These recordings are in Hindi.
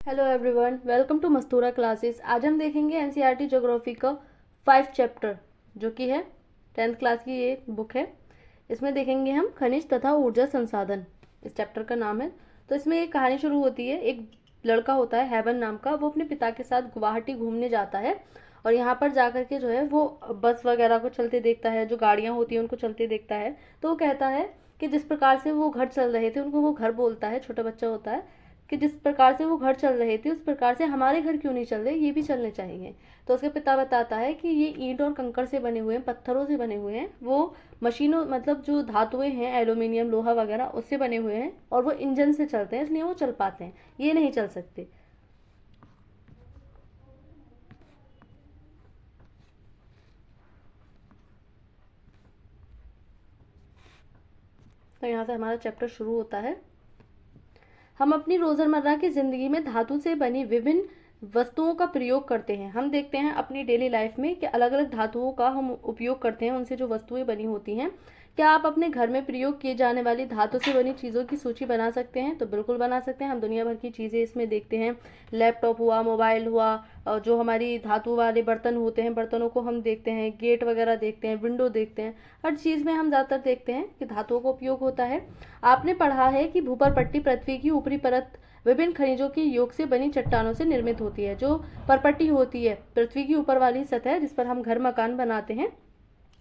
Hello everyone, welcome to Mastura classes. आज हम देखेंगे एनसीईआरटी ज्योग्राफी का 5 चैप्टर जो कि है 10th क्लास की ये बुक है। इसमें देखेंगे हम खनिज तथा ऊर्जा संसाधन, इस चैप्टर का नाम है। तो इसमें एक कहानी शुरू होती है। एक लड़का होता है हेवन नाम का, वो अपने पिता के साथ गुवाहाटी घूमने जाता है और यहाँ पर जाकर के जो है वो बस वगैरह को चलते देखता है, जो गाड़ियाँ होती हैं उनको चलते देखता है। तो वो कहता है कि जिस प्रकार से वो घर चल रहे थे, उनको वो घर बोलता है, छोटा बच्चा होता है, कि जिस प्रकार से वो घर चल रहे थे उस प्रकार से हमारे घर क्यों नहीं चल रहे, ये भी चलने चाहिए। तो उसके पिता बताता है कि ये ईंट और कंकड़ से बने हुए हैं, पत्थरों से बने हुए हैं, वो मशीनों मतलब जो धातुएं हैं, एल्यूमिनियम लोहा वगैरह, उससे बने हुए हैं और वो इंजन से चलते हैं, इसलिए वो चल पाते हैं, ये नहीं चल सकते। तो यहाँ से हमारा चैप्टर शुरू होता है। हम अपनी रोजमर्रा की जिंदगी में धातु से बनी विभिन्न वस्तुओं का प्रयोग करते हैं। हम देखते हैं अपनी डेली लाइफ में कि अलग अलग धातुओं का हम उपयोग करते हैं, उनसे जो वस्तुएं बनी होती हैं। क्या आप अपने घर में प्रयोग किए जाने वाली धातु से बनी चीज़ों की सूची बना सकते हैं? तो बिल्कुल बना सकते हैं। हम दुनिया भर की चीज़ें इसमें देखते हैं। लैपटॉप हुआ, मोबाइल हुआ, और जो हमारी धातु वाले बर्तन होते हैं, बर्तनों को हम देखते हैं, गेट वगैरह देखते हैं, विंडो देखते हैं, हर चीज़ में हम ज़्यादातर देखते हैं कि धातुओं का उपयोग होता है। आपने पढ़ा है कि भूपर पट्टी पृथ्वी की ऊपरी परत विभिन्न खनिजों के योग से बनी चट्टानों से निर्मित होती है। जो परपट्टी होती है, पृथ्वी की ऊपर वाली सतह जिस पर हम घर मकान बनाते हैं,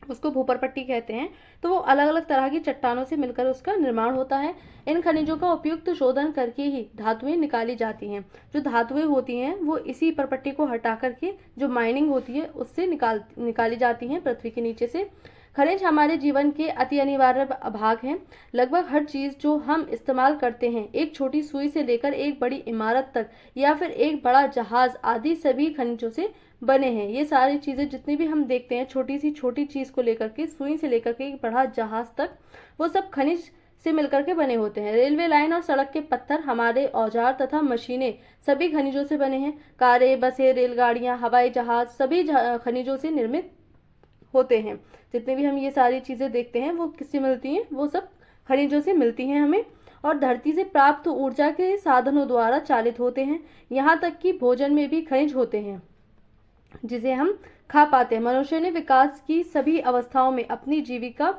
उसको भूपरपट्टी कहते हैं। तो वो अलग अलग तरह की चट्टानों से मिलकर उसका निर्माण होता है। इन खनिजों का उपयुक्त शोधन करके ही धातुएं निकाली जाती हैं। जो धातुएं होती हैं वो इसी परपट्टी को हटा करके जो माइनिंग होती है उससे निकाली जाती हैं पृथ्वी के नीचे से। खनिज हमारे जीवन के अति अनिवार्य भाग हैं। लगभग हर चीज जो हम इस्तेमाल करते हैं, एक छोटी सुई से लेकर एक बड़ी इमारत तक या फिर एक बड़ा जहाज आदि, सभी खनिजों से बने हैं। ये सारी चीजें जितनी भी हम देखते हैं, छोटी सी छोटी चीज को लेकर के, सुई से लेकर के एक बड़ा जहाज तक, वो सब खनिज से मिलकर के बने होते हैं। रेलवे लाइन और सड़क के पत्थर, हमारे औजार तथा मशीनें सभी खनिजों से बने हैं। कारें, बसें, रेलगाड़ियां, हवाई जहाज सभी खनिजों से निर्मित होते हैं। जितने भी हम ये सारी चीजें देखते हैं वो किससे मिलती हैं? वो सब खनिजों से मिलती हैं हमें, और धरती से प्राप्त ऊर्जा के साधनों द्वारा चालित होते हैं। यहाँ तक कि भोजन में भी खनिज होते हैं जिसे हम खा पाते हैं। मनुष्य ने विकास की सभी अवस्थाओं में अपनी जीविका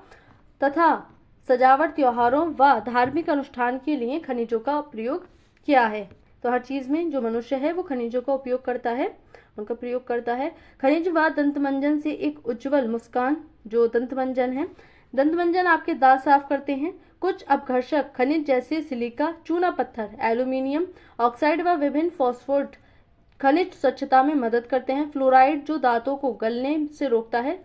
तथा सजावट, त्योहारों व धार्मिक अनुष्ठान के लिए खनिजों का प्रयोग किया है। तो हर चीज में जो मनुष्य है वो खनिजों का उपयोग करता है, उनका प्रयोग करता है। खनिज व दंतमंजन से एक उज्जवल मुस्कान, जो दंतमंजन है, दंतमंजन आपके दांत साफ करते हैं। कुछ अपघर्षक खनिज जैसे सिलिका, चूना पत्थर, एल्यूमिनियम ऑक्साइड व विभिन्न फॉस्फोरेट खनिज स्वच्छता में मदद करते हैं। फ्लोराइड जो दांतों को गलने से रोकता है,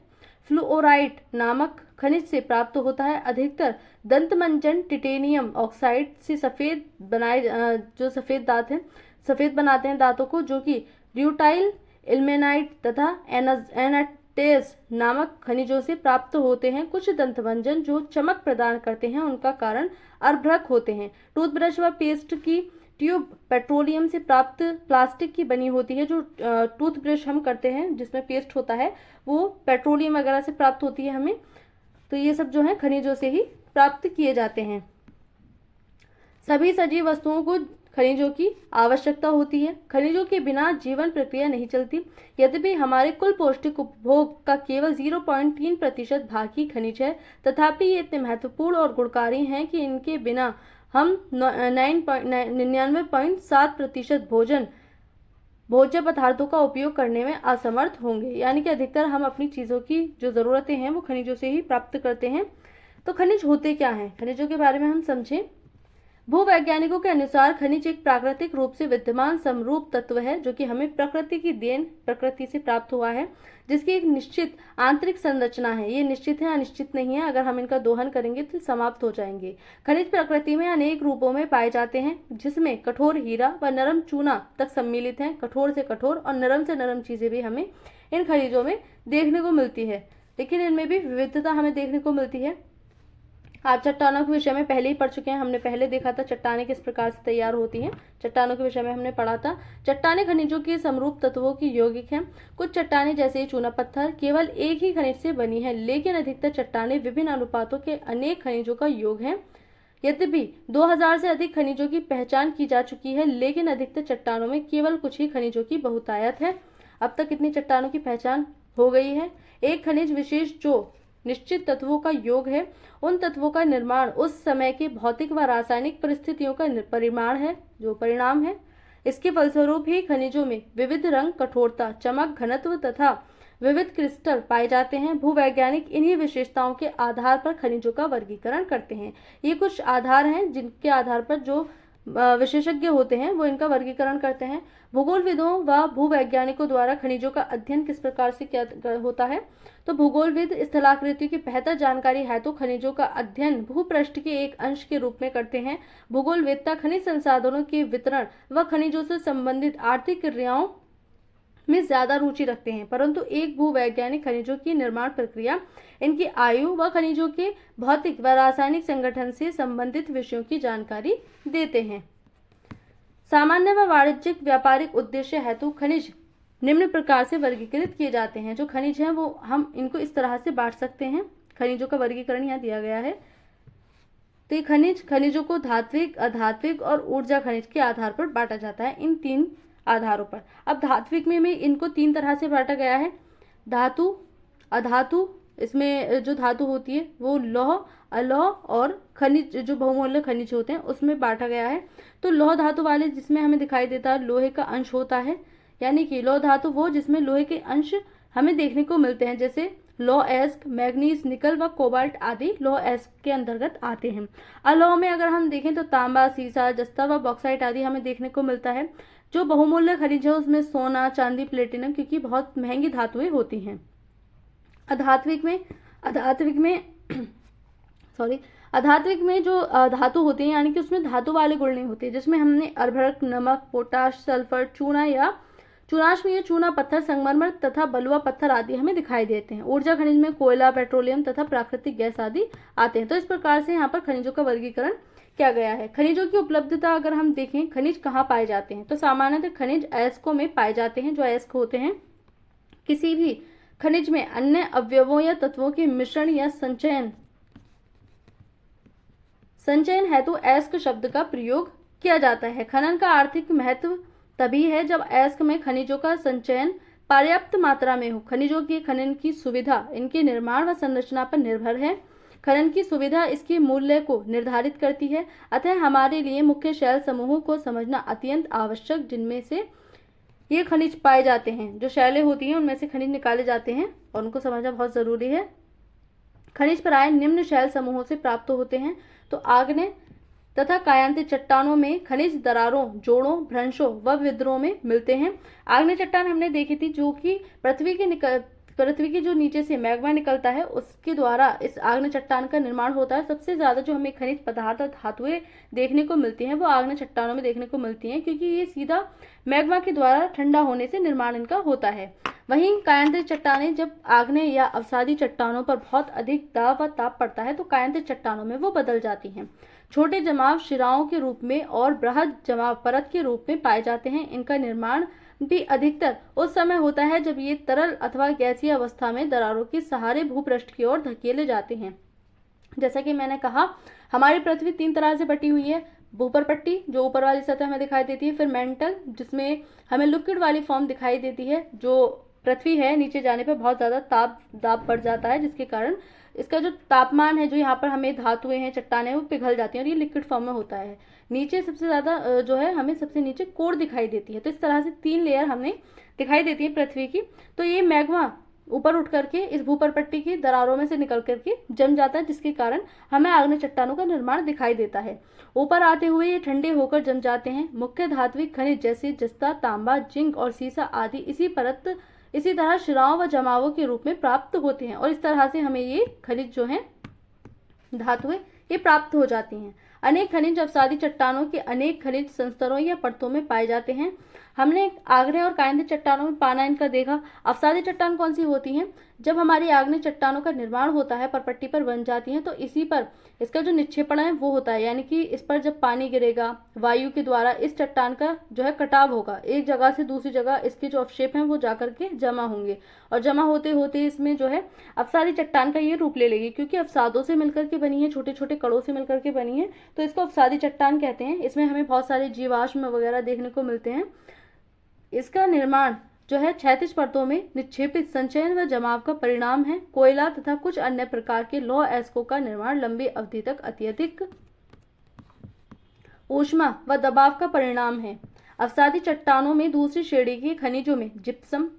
फ्लूओराइड नामक खनिज से प्राप्त होता है। अधिकतर दंतमंजन टिटेनियम ऑक्साइड से सफेद बनाए, जो सफेद दांत हैं, सफेद बनाते हैं दांतों को, जो कि ड्यूटाइल, इल्मेनाइट तथा एनाटेस नामक खनिजों से प्राप्त होते हैं। कुछ दंतमंजन जो चमक प्रदान करते हैं, उनका कारण अर्भक होते हैं। टूथब्रश व पेस्ट की ट्यूब पेट्रोलियम से प्राप्त प्लास्टिक की बनी होती है। जो टूथब्रश हम करते हैं जिसमें पेस्ट होता है, वो पेट्रोलियम वगैरह से प्राप्त होती है हमें। तो ये सब जो है खनिजों से ही प्राप्त किए जाते हैं। सभी सजीव वस्तुओं को खनिजों की आवश्यकता होती है। खनिजों के बिना जीवन प्रक्रिया नहीं चलती। यद्यपि हमारे कुल पौष्टिक उपभोग का केवल 0.3% भाग ही खनिज है, तथापि ये इतने महत्वपूर्ण और गुणकारी हैं कि इनके बिना हम 99.7% भोज्य पदार्थों का उपयोग करने में असमर्थ होंगे। यानी कि अधिकतर हम अपनी चीजों की जो जरूरतें हैं वो खनिजों से ही प्राप्त करते हैं। तो खनिज होते क्या हैं? खनिजों के बारे में हम समझें। भूवैज्ञानिकों के अनुसार खनिज एक प्राकृतिक रूप से विद्यमान समरूप तत्व है, जो कि हमें प्रकृति की देन, प्रकृति से प्राप्त हुआ है, जिसकी एक निश्चित आंतरिक संरचना है। ये निश्चित है, अनिश्चित नहीं है। अगर हम इनका दोहन करेंगे तो समाप्त हो जाएंगे। खनिज प्रकृति में अनेक रूपों में पाए जाते हैं, जिसमें कठोर हीरा व नरम चूना तक सम्मिलित हैं। कठोर से कठोर और नरम से नरम चीजें भी हमें इन खनिजों में देखने को मिलती है, लेकिन इनमें भी विविधता हमें देखने को मिलती है। आप चट्टानों के विषय में पहले ही पढ़ चुके हैं। हमने पहले देखा था चट्टानें किस प्रकार से तैयार होती हैं। चट्टानों के विषय में हमने पढ़ा था। चट्टानें खनिजों के समरूप तत्वों की यौगिक हैं। कुछ चट्टानें जैसे चूना पत्थर केवल एक ही खनिज से बनी है, लेकिन अधिकतर चट्टानें विभिन्न अनुपातों के अनेक खनिजों का योग है। यद्यपि 2000 से अधिक खनिजों की पहचान की जा चुकी है, लेकिन अधिकतर चट्टानों में केवल कुछ ही खनिजों की बहुतायत है। अब तक कितनी चट्टानों की पहचान हो गई है? एक खनिज विशेष जो निश्चित तत्वों का योग है, उन तत्वों का निर्माण उस समय के भौतिक व रासायनिक परिस्थितियों का परिणाम है। इसके फलस्वरूप ही खनिजों में विविध रंग, कठोरता, चमक, घनत्व तथा विविध क्रिस्टल पाए जाते हैं। भूवैज्ञानिक इन्हीं विशेषताओं के आधार पर खनिजों का वर्गीकरण करते हैं। ये कुछ आधार हैं जिनके आधार पर जो विशेषज्ञ होते हैं वो इनका वर्गीकरण करते हैं। भूगोलविदों व भूवैज्ञानिकों द्वारा खनिजों का अध्ययन किस प्रकार से किया होता है? तो भूगोलविद स्थलाकृति की बेहतर जानकारी है तो खनिजों का अध्ययन भूपृष्ठ के एक अंश के रूप में करते हैं। भूगोलवेत्ता खनिज संसाधनों के वितरण व खनिजों से संबंधित आर्थिक क्रियाओं में ज्यादा रुचि रखते हैं, परंतु एक भूवैज्ञानिक खनिजों की निर्माण प्रक्रिया, इनकी आयु व खनिजों के भौतिक व रासायनिक संगठन से संबंधित विषयों की जानकारी देते हैं। सामान्य व वाणिज्यिक व्यापारिक उद्देश्य हेतु खनिज निम्न प्रकार से वर्गीकृत किए जाते हैं। जो खनिज हैं वो हम इनको इस तरह से बांट सकते हैं। खनिजों का वर्गीकरण यहाँ दिया गया है। तो ये खनिजों को धात्विक, अधात्विक और ऊर्जा खनिज के आधार पर बांटा जाता है, इन 3 आधारों पर। अब धात्विक में इनको 3 तरह से बांटा गया है। धातु, अधातु, इसमें जो धातु होती है वो लौह, अलौह और खनिज जो बहुमूल्य खनिज होते हैं उसमें बांटा गया है। तो लौह धातु वाले जिसमें हमें दिखाई देता है लोहे का अंश होता है, यानी कि लौह धातु वो जिसमें लोहे के अंश हमें देखने को मिलते हैं, जैसे लौह एस्क, मैग्नीज, निकल व कोबाल्ट आदि लौह एस्क के अंतर्गत आते हैं। अलौह में अगर हम देखें तो तांबा, सीसा, जस्ता व बॉक्साइट आदि हमें देखने को मिलता है। जो बहुमूल्य खनिज है उसमें सोना, चांदी, प्लेटिनम, क्योंकि बहुत महंगी धातुएं होती हैं। अधात्विक में जो धातु होती है, यानी कि उसमें धातु वाले गुण नहीं होते, जिसमें हमने अर्भक, नमक, पोटाश, सल्फर, चूनाश में ये चूना पत्थर, संगमरमर तथा बलुआ पत्थर आदि हमें दिखाई देते हैं। ऊर्जा खनिज में कोयला, पेट्रोलियम तथा प्राकृतिक गैस आदि आते हैं। तो इस प्रकार से यहाँ पर खनिजों का वर्गीकरण किया गया है। खनिजों की उपलब्धता अगर हम देखें, खनिज कहाँ पाए जाते हैं, तो सामान्यतः खनिज अयस्कों में पाए जाते हैं। जो अयस्क होते हैं, किसी भी खनिज में अन्य अवयवों या तत्वों के मिश्रण या संचयन हेतु अयस्क शब्द का प्रयोग किया जाता है। खनन का आर्थिक महत्व तभी है जब अयस्क में खनिजों का संचयन पर्याप्त मात्रा में हो। खनिजों के खनन की सुविधा इनके निर्माण व संरचना पर निर्भर है। खनन की सुविधा इसके मूल्य को निर्धारित करती है। अतः हमारे लिए मुख्य शैल समूहों को समझना अत्यंत आवश्यक, जिनमें से ये खनिज पाए जाते हैं। जो शैलें होती हैं उनमें से खनिज निकाले जाते हैं और उनको समझना बहुत जरूरी है। खनिज प्राय निम्न शैल समूहों से प्राप्त होते हैं। तो आग्नेय तथा कायांतिय चट्टानों में खनिज दरारों, जोड़ों, भ्रंशों व विद्रोह में मिलते हैं। आग्नेय चट्टान हमने देखी थी, जो कि पृथ्वी के जो नीचे से मैग्मा निकलता है उसके द्वारा इस आग्नेय चट्टान का निर्माण होता है। सबसे ज्यादा जो हमें खनिज पदार्थ और धातुएं देखने को मिलती हैं वो आग्नेय चट्टानों में देखने को मिलती हैं, क्योंकि ये सीधा मैग्मा के द्वारा ठंडा होने से निर्माण इनका होता है। वहीं कायांतिय चट्टानें जब आग्नेय या अवसादी चट्टानों पर बहुत अधिक दाब व ताप पड़ता है तो कायांतिय चट्टानों में वो बदल जाती हैं। छोटे जमाव शिराओं के रूप में और बृहद जमाव परत के रूप में पाए जाते हैं। इनका निर्माण भी अधिकतर उस समय होता है जब ये तरल अथवा गैसीय अवस्था में दरारों के सहारे भूपृष्ठ की ओर धकेले जाते हैं। जैसा कि मैंने कहा, हमारी पृथ्वी 3 तरह से बटी हुई है। ऊपर पट्टी जो ऊपर वाली सतह में दिखाई देती है, फिर मेंटल जिसमें हमें लिक्विड वाली फॉर्म दिखाई देती है। जो पृथ्वी है नीचे जाने पर बहुत ज्यादा दाब बढ़ जाता है, जिसके कारण इसका जो तापमान है, जो यहाँ पर हमें धातुएं हैं, चट्टानें वो पिघल जाती हैं और ये लिक्विड फॉर्म में होता है। नीचे सबसे ज्यादा जो है हमें सबसे नीचे कोर दिखाई देती है। तो इस तरह से 3 लेयर हमें दिखाई देती है पृथ्वी की। तो ये मैग्मा ऊपर उठ करके इस भूपरपट्टी की दरारों में से निकल करके जम जाता है, जिसके कारण हमें आग्नेय चट्टानों का निर्माण दिखाई देता है। ऊपर आते हुए ये ठंडे होकर जम जाते हैं। मुख्य धात्विक खनिज जैसे जस्ता, तांबा, जिंक और सीसा आदि इसी तरह शिराओं व जमावों के रूप में प्राप्त होते हैं और इस तरह से हमें ये खनिज जो हैं धातुएं ये प्राप्त हो जाती हैं। अनेक खनिज अवसादी चट्टानों के अनेक खनिज संस्तरों या परतों में पाए जाते हैं। हमने आग्नेय और कायांतिय चट्टानों में पाना इनका देखा। अवसादी चट्टान कौन सी होती हैं? जब हमारी आग्नेय चट्टानों का निर्माण होता है, परपट्टी पर बन जाती हैं, तो इसी पर इसका जो निक्षेपण है वो होता है, यानी कि इस पर जब पानी गिरेगा वायु के द्वारा इस चट्टान का जो है कटाव होगा, एक जगह से दूसरी जगह इसके जो अवशेप हैं वो जाकर के जमा होंगे, और जमा होते होते इसमें जो है अवसादी चट्टान का ये रूप ले लेगी, क्योंकि अवसादों से मिलकर के बनी है, छोटे छोटे कणों से मिलकर के बनी है, तो इसको अवसादी चट्टान कहते हैं। इसमें हमें बहुत सारे जीवाश्म वगैरह देखने को मिलते हैं। इसका निर्माण जो है क्षैतिज परतों में निक्षेपित संचयन व जमाव का परिणाम है। कोयला तथा कुछ अन्य प्रकार के लौह अयस्कों का निर्माण लंबी अवधि तक अत्यधिक ऊष्मा व दबाव का परिणाम है। अवसादी चट्टानों में दूसरी श्रेणी के खनिजों में जिप्सम,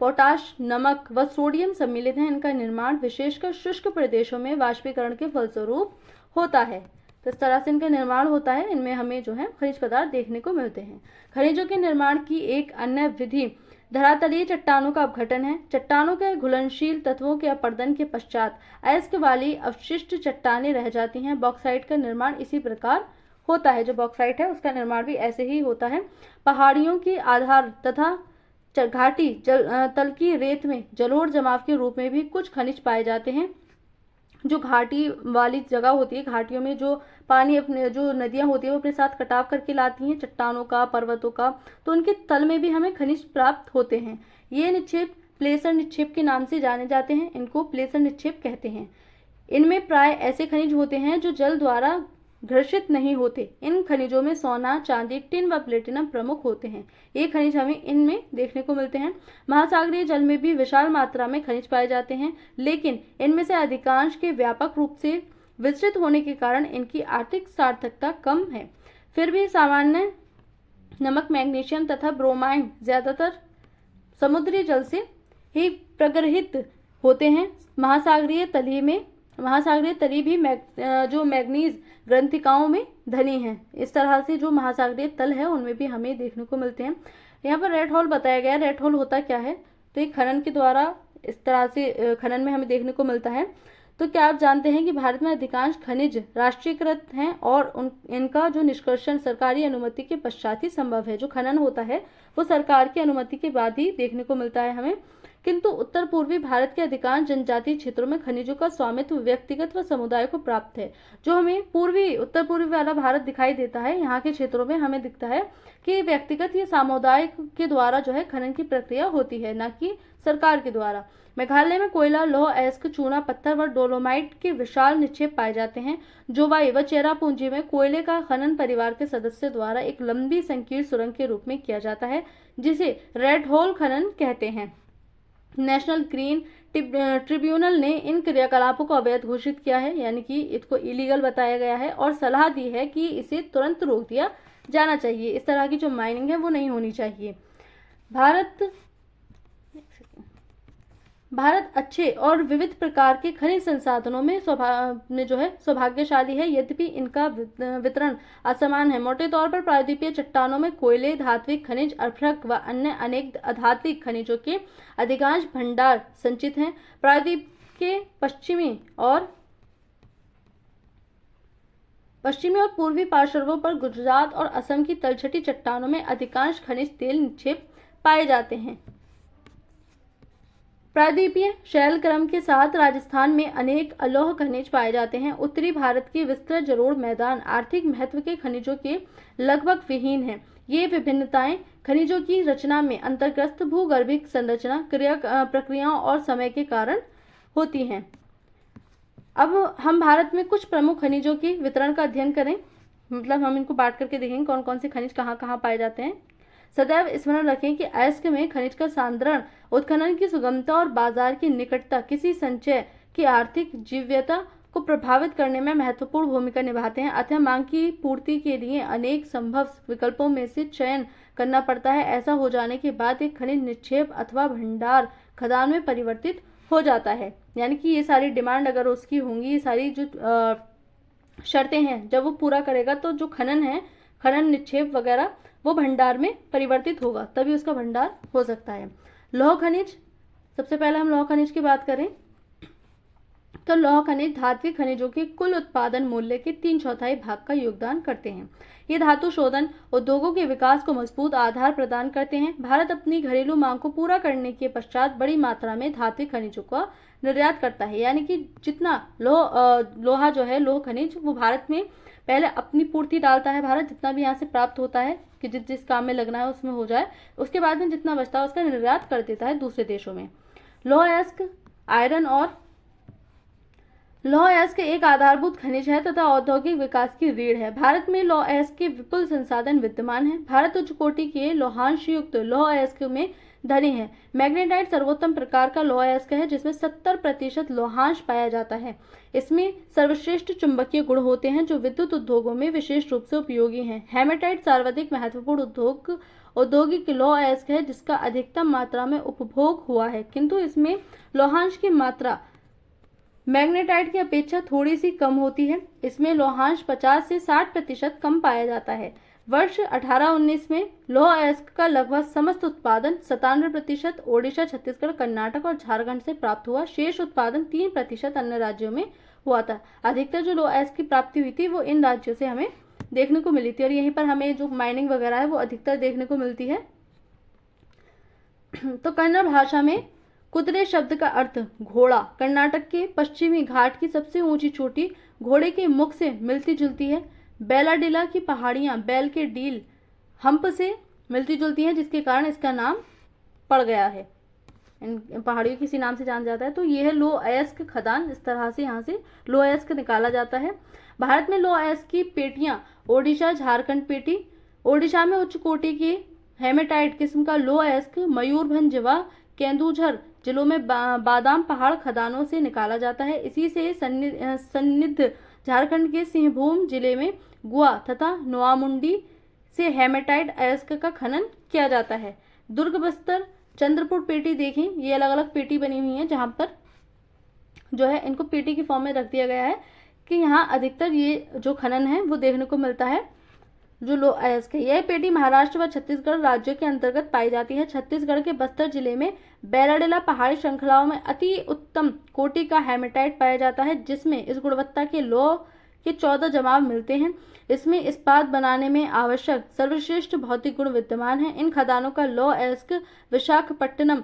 पोटाश, नमक व सोडियम सम्मिलित है। इनका निर्माण विशेषकर शुष्क प्रदेशों में वाष्पीकरण के फलस्वरूप होता है। तो इस तरह से इनका निर्माण होता है। इनमें हमें जो है खनिज पदार्थ देखने को मिलते हैं। खनिजों के निर्माण की एक अन्य विधि धरातलीय चट्टानों का अपघटन है। चट्टानों के घुलनशील तत्वों के अपरदन के पश्चात अयस्क वाली अवशिष्ट चट्टानें रह जाती हैं। बॉक्साइट का निर्माण इसी प्रकार होता है। जो बॉक्साइट है उसका निर्माण भी ऐसे ही होता है। पहाड़ियों के आधार तथा घाटी तल की रेत में जलोढ़ जमाव के रूप में भी कुछ खनिज पाए जाते हैं। जो घाटी वाली जगह होती है, घाटियों में जो पानी अपने जो नदियां होती है वो अपने साथ कटाव करके लाती हैं चट्टानों का, पर्वतों का, तो उनके तल में भी हमें खनिज प्राप्त होते हैं। ये निक्षेप प्लेसर निक्षेप के नाम से जाने जाते हैं। इनको प्लेसर निक्षेप कहते हैं। इनमें प्राय ऐसे खनिज होते हैं जो जल द्वारा घर्षित नहीं होते। इन खनिजों में सोना, चांदी, टिन व प्लेटिनम प्रमुख होते हैं। ये खनिज हमें इनमें देखने को मिलते हैं। महासागरीय जल में भी विशाल मात्रा में खनिज पाए जाते हैं, लेकिन इनमें से अधिकांश के व्यापक रूप से विस्तृत होने के कारण इनकी आर्थिक सार्थकता कम है। फिर भी सामान्य नमक, मैग्नीशियम तथा ब्रोमाइन ज्यादातर समुद्री जल से ही प्रग्रहित होते हैं। महासागरीय तली भी जो मैग्नीज ग्रंथिकाओं में धनी है। इस तरह से जो महासागरीय तल है उनमें भी हमें देखने को मिलते हैं। यहाँ पर रेड होल बताया गया है। रेड होल होता क्या है? तो एक खनन के द्वारा इस तरह से खनन में हमें देखने को मिलता है। तो क्या आप जानते हैं कि भारत में अधिकांश खनिज राष्ट्रीयकृत हैं और इनका जो निष्कर्षण सरकारी अनुमति के पश्चात ही संभव है। जो खनन होता है वो सरकार की अनुमति के बाद ही देखने को मिलता है हमें। किंतु उत्तर पूर्वी भारत के अधिकांश जनजातीय क्षेत्रों में खनिजों का स्वामित्व व्यक्तिगत व समुदाय को प्राप्त है। जो हमें उत्तर पूर्वी वाला भारत दिखाई देता है, यहाँ के क्षेत्रों में हमें दिखता है कि व्यक्तिगत या सामुदायिक के द्वारा जो है खनन की प्रक्रिया होती है, न कि सरकार के द्वारा। मेघालय में कोयला, लौह अयस्क, चूना पत्थर व डोलोमाइट के विशाल निक्षेप पाए जाते हैं। जोवाई व चेरापूंजी में कोयले का खनन परिवार के सदस्य द्वारा एक लंबी संकीर्ण सुरंग के रूप में किया जाता है, जिसे रेड होल खनन कहते हैं। नेशनल ग्रीन ट्रिब्यूनल ने इन क्रियाकलापों को अवैध घोषित किया है, यानी कि इसको इलीगल बताया गया है, और सलाह दी है कि इसे तुरंत रोक दिया जाना चाहिए। इस तरह की जो माइनिंग है वो नहीं होनी चाहिए। भारत अच्छे और विविध प्रकार के खनिज संसाधनों में जो है सौभाग्यशाली है, यद्यपि इनका वितरण असमान है। मोटे तौर पर प्रायद्वीपीय चट्टानों में कोयले, धात्विक खनिज, अर्धरक व अन्य अनेक अधात्विक खनिजों के अधिकांश भंडार संचित हैं। प्रायद्वीप के पश्चिमी और पूर्वी पार्श्वों पर गुजरात और असम की तलछटी चट्टानों में अधिकांश खनिज तेल निक्षेप पाए जाते हैं। प्रायद्वीपीय शैल क्रम के साथ राजस्थान में अनेक अलोह खनिज पाए जाते हैं। उत्तरी भारत के विस्तृत जलोढ़ मैदान आर्थिक महत्व के खनिजों के लगभग विहीन हैं। ये विभिन्नताएं खनिजों की रचना में अंतर्ग्रस्त भूगर्भिक संरचना, प्रक्रियाओं और समय के कारण होती हैं। अब हम भारत में कुछ प्रमुख खनिजों के वितरण का अध्ययन करें, मतलब हम इनको बांट करके देखेंगे कौन कौन से खनिज कहाँ कहाँ पाए जाते हैं। सदैव स्मरण रखें कि अयस्क में खनिज का सांद्रण, उत्खनन की सुगमता और बाजार की निकटता किसी संचय की आर्थिक जीव्यता को प्रभावित करने में महत्वपूर्ण भूमिका निभाते हैं। अतः मांग की पूर्ति के लिए अनेक संभव विकल्पों में से चयन करना पड़ता है। ऐसा हो जाने के बाद एक खनिज निक्षेप अथवा भंडार खदान में परिवर्तित हो जाता है। यानी कि ये सारी डिमांड अगर उसकी होंगी, ये सारी जो शर्तें हैं, जब वो पूरा करेगा तो जो खनन निक्षेप वगैरह वो भंडार में परिवर्तित होगा, तभी उसका भंडार हो सकता है। लौह खनिज, सबसे पहले हम लौह खनिज की बात करें तो लौह खनिज धात्विक खनिजों के कुल उत्पादन मूल्य के 3/4 भाग का योगदान करते हैं। ये धातु शोधन उद्योगों के विकास को मजबूत आधार प्रदान करते हैं। भारत अपनी घरेलू मांग को पूरा करने के पश्चात बड़ी मात्रा में धात्विक खनिजों का निर्यात करता है, यानी कि जितना लोहा जो है, लोह खनिज, वो भारत में पहले अपनी पूर्ति डालता है भारत, जितना भी यहाँ से प्राप्त होता है कि जिस जिस काम में लगना है उसमें हो जाए, उसके बाद में जितना बचता है उसका निर्यात कर देता है दूसरे देशों में। लौह अयस्क आयरन और लौह अयस्क एक आधारभूत खनिज है तथा औद्योगिक विकास की रीढ़ है। भारत में लौह अयस्क के विपुल संसाधन विद्यमान हैं। भारत उच्च कोटि के लौहांश युक्त लौह अयस्क में धनी है। मैग्नेटाइट सर्वोत्तम प्रकार का लौह अयस्क है जिसमें 70% लौहांश पाया जाता है। इसमें सर्वश्रेष्ठ चुंबकीय गुण होते हैं जो विद्युत उद्योगों में विशेष रूप से उपयोगी हैं। हेमेटाइट सर्वाधिक महत्वपूर्ण औद्योगिक लौह अयस्क है जिसका अधिकतम मात्रा में उपभोग हुआ है, किंतु इसमें लौहांश की मात्रा मैग्नेटाइट की अपेक्षा थोड़ी सी कम होती है। इसमें लौहांश 50 से 60% कम पाया जाता है। वर्ष 1819 में लौह अयस्क का लगभग समस्त उत्पादन 97% ओडिशा, छत्तीसगढ़, कर्नाटक और झारखंड से प्राप्त हुआ। शेष उत्पादन 3% अन्य राज्यों में हुआ था। अधिकतर जो लौह अयस्क की प्राप्ति हुई थी वो इन राज्यों से हमें देखने को मिली थी और यहीं पर हमें जो माइनिंग वगैरह है वो अधिकतर देखने को मिलती है। तो कन्नड़ भाषा में कुदरे शब्द का अर्थ घोड़ा। कर्नाटक के पश्चिमी घाट की सबसे ऊंची चोटी घोड़े के मुख से मिलती जुलती है। बेलाडिला की पहाड़ियां बैल के डील हम्प से मिलती जुलती हैं, जिसके कारण इसका नाम पड़ गया है। इन पहाड़ियों किसी नाम से जाना जाता है। तो ये है लौह अयस्क खदान। इस तरह से यहाँ से लौह अयस्क निकाला जाता है। भारत में लौह अयस्क की पेटियां ओडिशा, झारखंड पेटी। ओडिशा में उच्च कोटि की हेमेटाइट किस्म का लौह अयस्क मयूरभंज व केंदुझर जिलों में बादाम पहाड़ खदानों से निकाला जाता है। इसी से सन्निध झारखंड के सिंहभूम जिले में गुआ तथा नोआमुंडी से हेमेटाइट अयस्क का खनन किया जाता है। दुर्ग, बस्तर, चंद्रपुर पेटी देखें, ये अलग अलग पेटी बनी हुई है जहां पर जो है इनको पेटी की फॉर्म में रख दिया गया है कि यहाँ अधिकतर ये जो खनन है वो देखने को मिलता है जो लौह अयस्क है। यह पेटी महाराष्ट्र व छत्तीसगढ़ राज्यों के अंतर्गत पाई जाती है। छत्तीसगढ़ के बस्तर जिले में बैराडिला पहाड़ी श्रृंखलाओं में अति उत्तम कोटि का हेमेटाइट पाया जाता है, जिसमें इस गुणवत्ता के लौह के 14 जमाव मिलते हैं। इसमें इस्पात बनाने में आवश्यक सर्वश्रेष्ठ भौतिक गुण विद्यमान है। इन खदानों का लौह अयस्क विशाखापट्टनम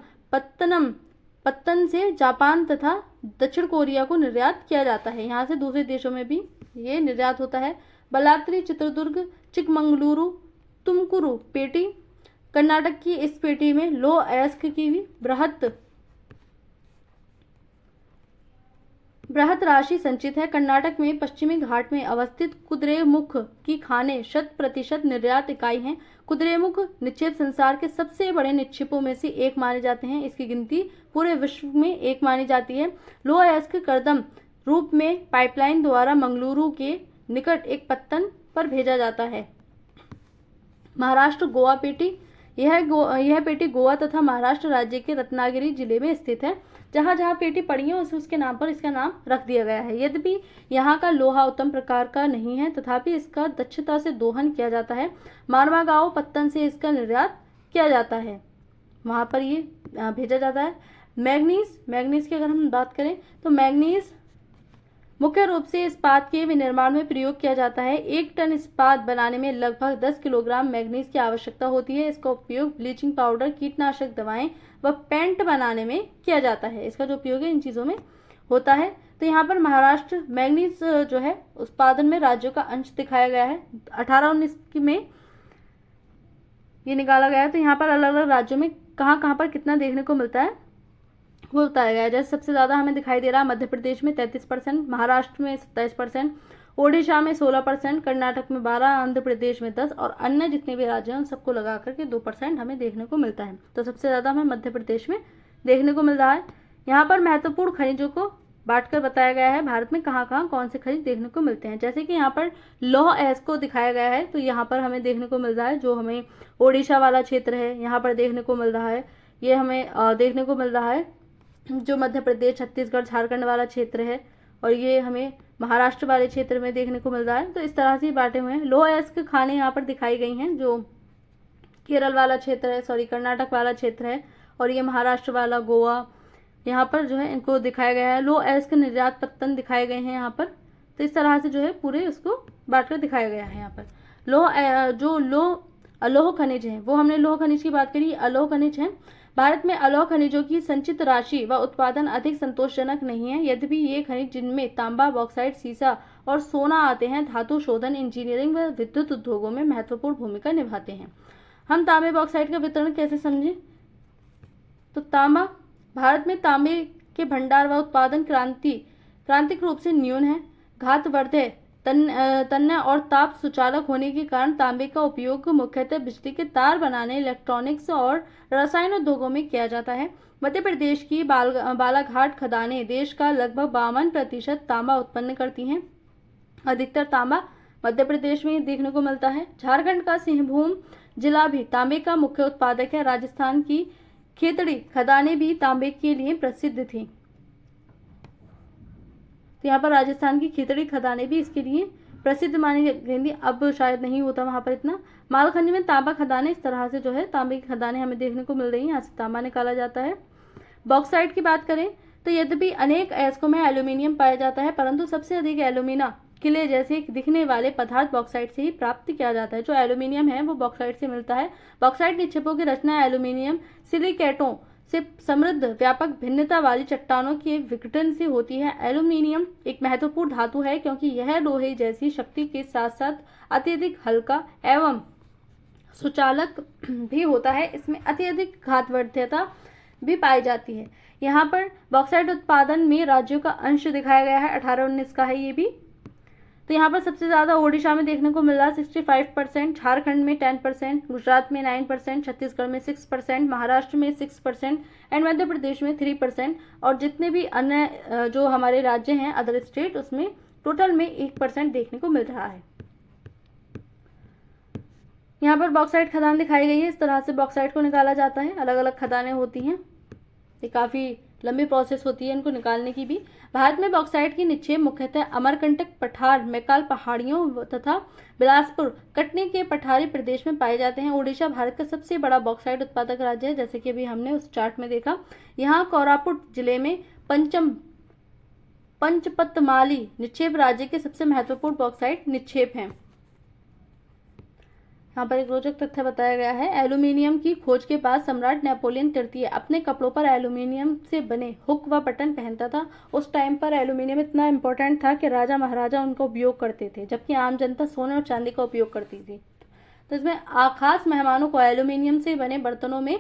पत्तन से जापान तथा दक्षिण कोरिया को निर्यात किया जाता है। यहाँ से दूसरे देशों में भी ये निर्यात होता है। बलात्री, चित्रदुर्ग, चिकमंगलुरु, तुमकुरु पेटी। कर्नाटक की इस पेटी में लौह अयस्क की भी बृहत राशि संचित है। कर्नाटक में पश्चिमी घाट में अवस्थित कुद्रेमुख की खानें 100% निर्यात इकाई हैं। कुद्रेमुख निक्षेप संसार के सबसे बड़े निक्षेपों में से एक माने जाते हैं। इसकी गिनती पूरे विश्व में एक मानी जाती है। लौह अयस्क करदम रूप में पाइपलाइन द्वारा मंगलुरु के निकट एक पत्तन पर भेजा जाता है। महाराष्ट्र गोवा पेटी। यह पेटी गोवा तथा महाराष्ट्र राज्य के रत्नागिरी जिले में स्थित है। जहां जहां पेटी पड़ी है उसके नाम पर इसका नाम रख दिया गया है। यद्यपि यहाँ का लोहा उत्तम प्रकार का नहीं है, तथापि इसका दक्षता से दोहन किया जाता है। मारवा गांव पत्तन से इसका निर्यात किया जाता है, वहां पर ये भेजा जाता है। मैग्नीज की अगर हम बात करें तो मैग्नीज मुख्य रूप से इस्पात के विनिर्माण में प्रयोग किया जाता है। 1 टन इस्पात बनाने में लगभग 10 किलोग्राम मैग्नीज की आवश्यकता होती है। इसका उपयोग ब्लीचिंग पाउडर, कीटनाशक दवाएं व पेंट बनाने में किया जाता है। इसका जो उपयोग है इन चीज़ों में होता है। तो यहाँ पर महाराष्ट्र मैग्नीज जो है उत्पादन में राज्यों का अंश दिखाया गया है। 1819 में ये निकाला गया है। तो यहाँ पर अलग अलग राज्यों में कहाँ पर कितना देखने को मिलता है वो बताया गया है। जैसे सबसे ज़्यादा हमें दिखाई दे रहा है मध्य प्रदेश में 33%, महाराष्ट्र में 27%, ओडिशा में 16%, कर्नाटक में 12%, आंध्र प्रदेश में 10% और अन्य जितने भी राज्य हैं उन सबको लगा करके 2% हमें देखने को मिलता है। तो सबसे ज़्यादा हमें मध्य प्रदेश में देखने को मिल रहा है। यहाँ पर महत्वपूर्ण खनिजों को बांटकर बताया गया है भारत में कहाँ कौन से खनिज देखने को मिलते हैं। जैसे कि यहाँ पर लौह अयस्क को दिखाया गया है, तो यहाँ पर हमें देखने को मिल रहा है जो हमें ओडिशा वाला क्षेत्र है यहाँ पर देखने को मिल रहा है। ये हमें देखने को मिल रहा है जो मध्य प्रदेश, छत्तीसगढ़, झारखंड वाला क्षेत्र है, और ये हमें महाराष्ट्र वाले क्षेत्र में देखने को मिल रहा है। तो इस तरह से बांटे हुए हैं। लौह अयस्क खाने यहाँ पर दिखाई गई हैं जो केरल वाला क्षेत्र है, कर्नाटक वाला क्षेत्र है, और ये महाराष्ट्र वाला गोवा यहाँ पर जो है इनको दिखाया गया है। लौह अयस्क निर्यात पत्तन दिखाए गए हैं यहाँ पर। तो इस तरह से जो है पूरे उसको बांट कर दिखाया गया है यहाँ पर। जो अलोह खनिज है, वो हमने लौह खनिज की बात करी, अलोह खनिज है। भारत में अलोह खनिजों की संचित राशि व उत्पादन अधिक संतोषजनक नहीं है। यद्यपि ये खनिज, जिनमें तांबा, बॉक्साइट, सीसा और सोना आते हैं, धातु शोधन, इंजीनियरिंग व विद्युत उद्योगों में महत्वपूर्ण भूमिका निभाते हैं। हम तांबे बॉक्साइट का वितरण कैसे समझें? तो तांबा, भारत में तांबे के भंडार व उत्पादन क्रांतिक रूप से न्यून है। घातवर्धक, तन्य और ताप सुचालक होने के कारण तांबे का उपयोग मुख्यतः बिजली के तार बनाने, इलेक्ट्रॉनिक्स और रसायन उद्योगों में किया जाता है। मध्य प्रदेश की बालाघाट खदानें देश का लगभग 52% तांबा उत्पन्न करती हैं। अधिकतर तांबा मध्य प्रदेश में देखने को मिलता है। झारखंड का सिंहभूम जिला भी तांबे का मुख्य उत्पादक है। राजस्थान की खेतड़ी खदानें भी तांबे के लिए प्रसिद्ध थी। तो यहाँ पर राजस्थान की खेतड़ी खदानें भी इसके लिए प्रसिद्ध मानी गई थी। अब शायद नहीं होता वहां पर इतना। मालखंड में तांबा खदानें इस तरह से जो है तांबे की खदानें हमें देखने को मिल रही हैं। यहाँ से तांबा निकाला जाता है। बॉक्साइट की बात करें तो यद्यपि अनेक अयस्कों में एल्यूमिनियम पाया जाता है, परंतु सबसे अधिक एल्यूमिना किले जैसे दिखने वाले पदार्थ बॉक्साइट से ही प्राप्त किया जाता है। जो एल्यूमिनियम है वो बॉक्साइट से मिलता है। बॉक्साइट निक्षेपों की रचना एल्यूमिनियम सिलिकेटों से समृद्ध व्यापक भिन्नता वाली चट्टानों के विघटन से होती है। एल्यूमिनियम एक महत्वपूर्ण धातु है क्योंकि यह लोहे जैसी शक्ति के साथ साथ अत्यधिक हल्का एवं सुचालक भी होता है। इसमें अत्यधिक घातवर्धकता भी पाई जाती है। यहाँ पर बॉक्साइट उत्पादन में राज्यों का अंश दिखाया गया है। 18-19 का है ये भी। तो यहाँ पर सबसे ज्यादा ओडिशा में देखने को मिल रहा है 65%, झारखंड में 10%, गुजरात में 9%, छत्तीसगढ़ में 6%, महाराष्ट्र में 6% एंड मध्य प्रदेश में 3%। और जितने भी अन्य जो हमारे राज्य हैं, अदर स्टेट, उसमें टोटल में 1% देखने को मिल रहा है। यहाँ पर बॉक्साइट खदान दिखाई गई है। इस तरह से बॉक्साइट को निकाला जाता है। अलग अलग खदानें होती हैं। ये काफी लंबी प्रोसेस होती है इनको निकालने की भी। भारत में बॉक्साइट की निक्षेप मुख्यतः अमरकंटक पठार, मैकाल पहाड़ियों तथा बिलासपुर कटनी के पठारी प्रदेश में पाए जाते हैं। ओडिशा भारत का सबसे बड़ा बॉक्साइट उत्पादक राज्य है, जैसे कि अभी हमने उस चार्ट में देखा। यहाँ कोरापुट जिले में पंचपतमाली निक्षेप राज्य के सबसे महत्वपूर्ण बॉक्साइट निक्षेप है। यहाँ पर एक रोचक तथ्य बताया गया है। एल्यूमिनियम की खोज के बाद सम्राट नेपोलियन तृतीय अपने कपड़ों पर एल्यूमिनियम से बने हुक व बटन पहनता था। उस टाइम पर एल्यूमिनियम इतना इंपॉर्टेंट था कि राजा महाराजा उनका उपयोग करते थे, जबकि आम जनता सोने और चांदी का उपयोग करती थी। तो इसमें खास मेहमानों को एल्यूमिनियम से बने बर्तनों में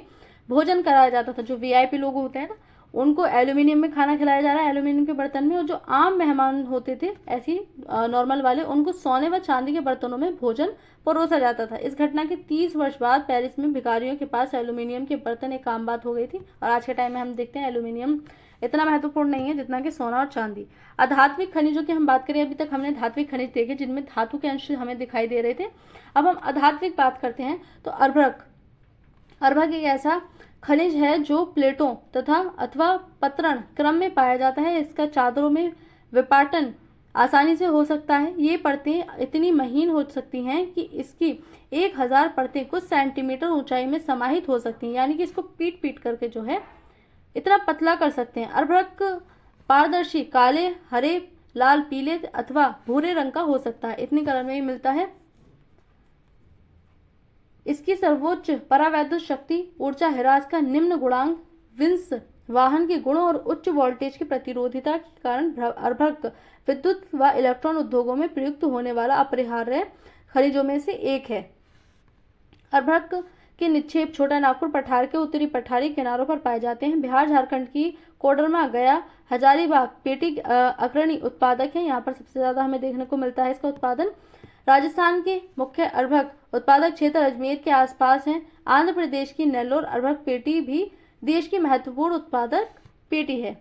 भोजन कराया जाता था। जो वीआईपी लोग होते हैं ना, उनको एल्यूमिनियम में खाना खिलाया जा रहा है, एल्यूमिनियम के बर्तन में। और जो आम मेहमान होते थे ऐसी नॉर्मल वाले, उनको सोने व चांदी के बर्तनों में भोजन परोसा जाता था। इस घटना के 30 वर्ष बाद पेरिस में भिखारियों के पास एल्यूमिनियम के बर्तन एक आम बात हो गई थी। और आज के टाइम में हम देखते हैं एल्यूमिनियम इतना महत्वपूर्ण नहीं है जितना कि सोना और चांदी। अधात्विक खनिजों की हम बात करें, अभी तक हमने धात्विक खनिज देखे जिनमें धातु के अंश हमें दिखाई दे रहे थे। अब हम अधात्विक बात करते हैं तो अर्भक एक ऐसा खनिज है जो प्लेटों तथा अथवा पतरण क्रम में पाया जाता है। इसका चादरों में विपाटन आसानी से हो सकता है। ये परतें इतनी महीन हो सकती हैं कि इसकी 1000 परतें कुछ सेंटीमीटर ऊंचाई में समाहित हो सकती हैं, यानी कि इसको पीट पीट करके जो है इतना पतला कर सकते हैं। अर्भक पारदर्शी काले, हरे, लाल, पीले अथवा भूरे रंग का हो सकता है। इतनी कलर में ही मिलता है। इसकी सर्वोच्च परावैद्युत शक्ति, ऊर्जा ह्रास का निम्न गुणांक, विंस वाहन के गुणों और उच्च वोल्टेज की प्रतिरोधिता के कारण अर्भक विद्युत व इलेक्ट्रॉन उद्योगों में प्रयुक्त होने वाला अपरिहार्य खनिजों में से एक है। अर्भक के निक्षेप छोटा नागपुर पठार के उत्तरी पठारी किनारों पर पाए जाते हैं। बिहार, झारखंड की कोडरमा, गया, हजारीबाग पेटी अग्रणी उत्पादक है। यहाँ पर सबसे ज्यादा हमें देखने को मिलता है इसका उत्पादन। राजस्थान के मुख्य अर्भक उत्पादक क्षेत्र अजमेर के आसपास हैं। आंध्र प्रदेश की नेल्लोर अर्भक पेटी भी देश की महत्वपूर्ण उत्पादक पेटी है।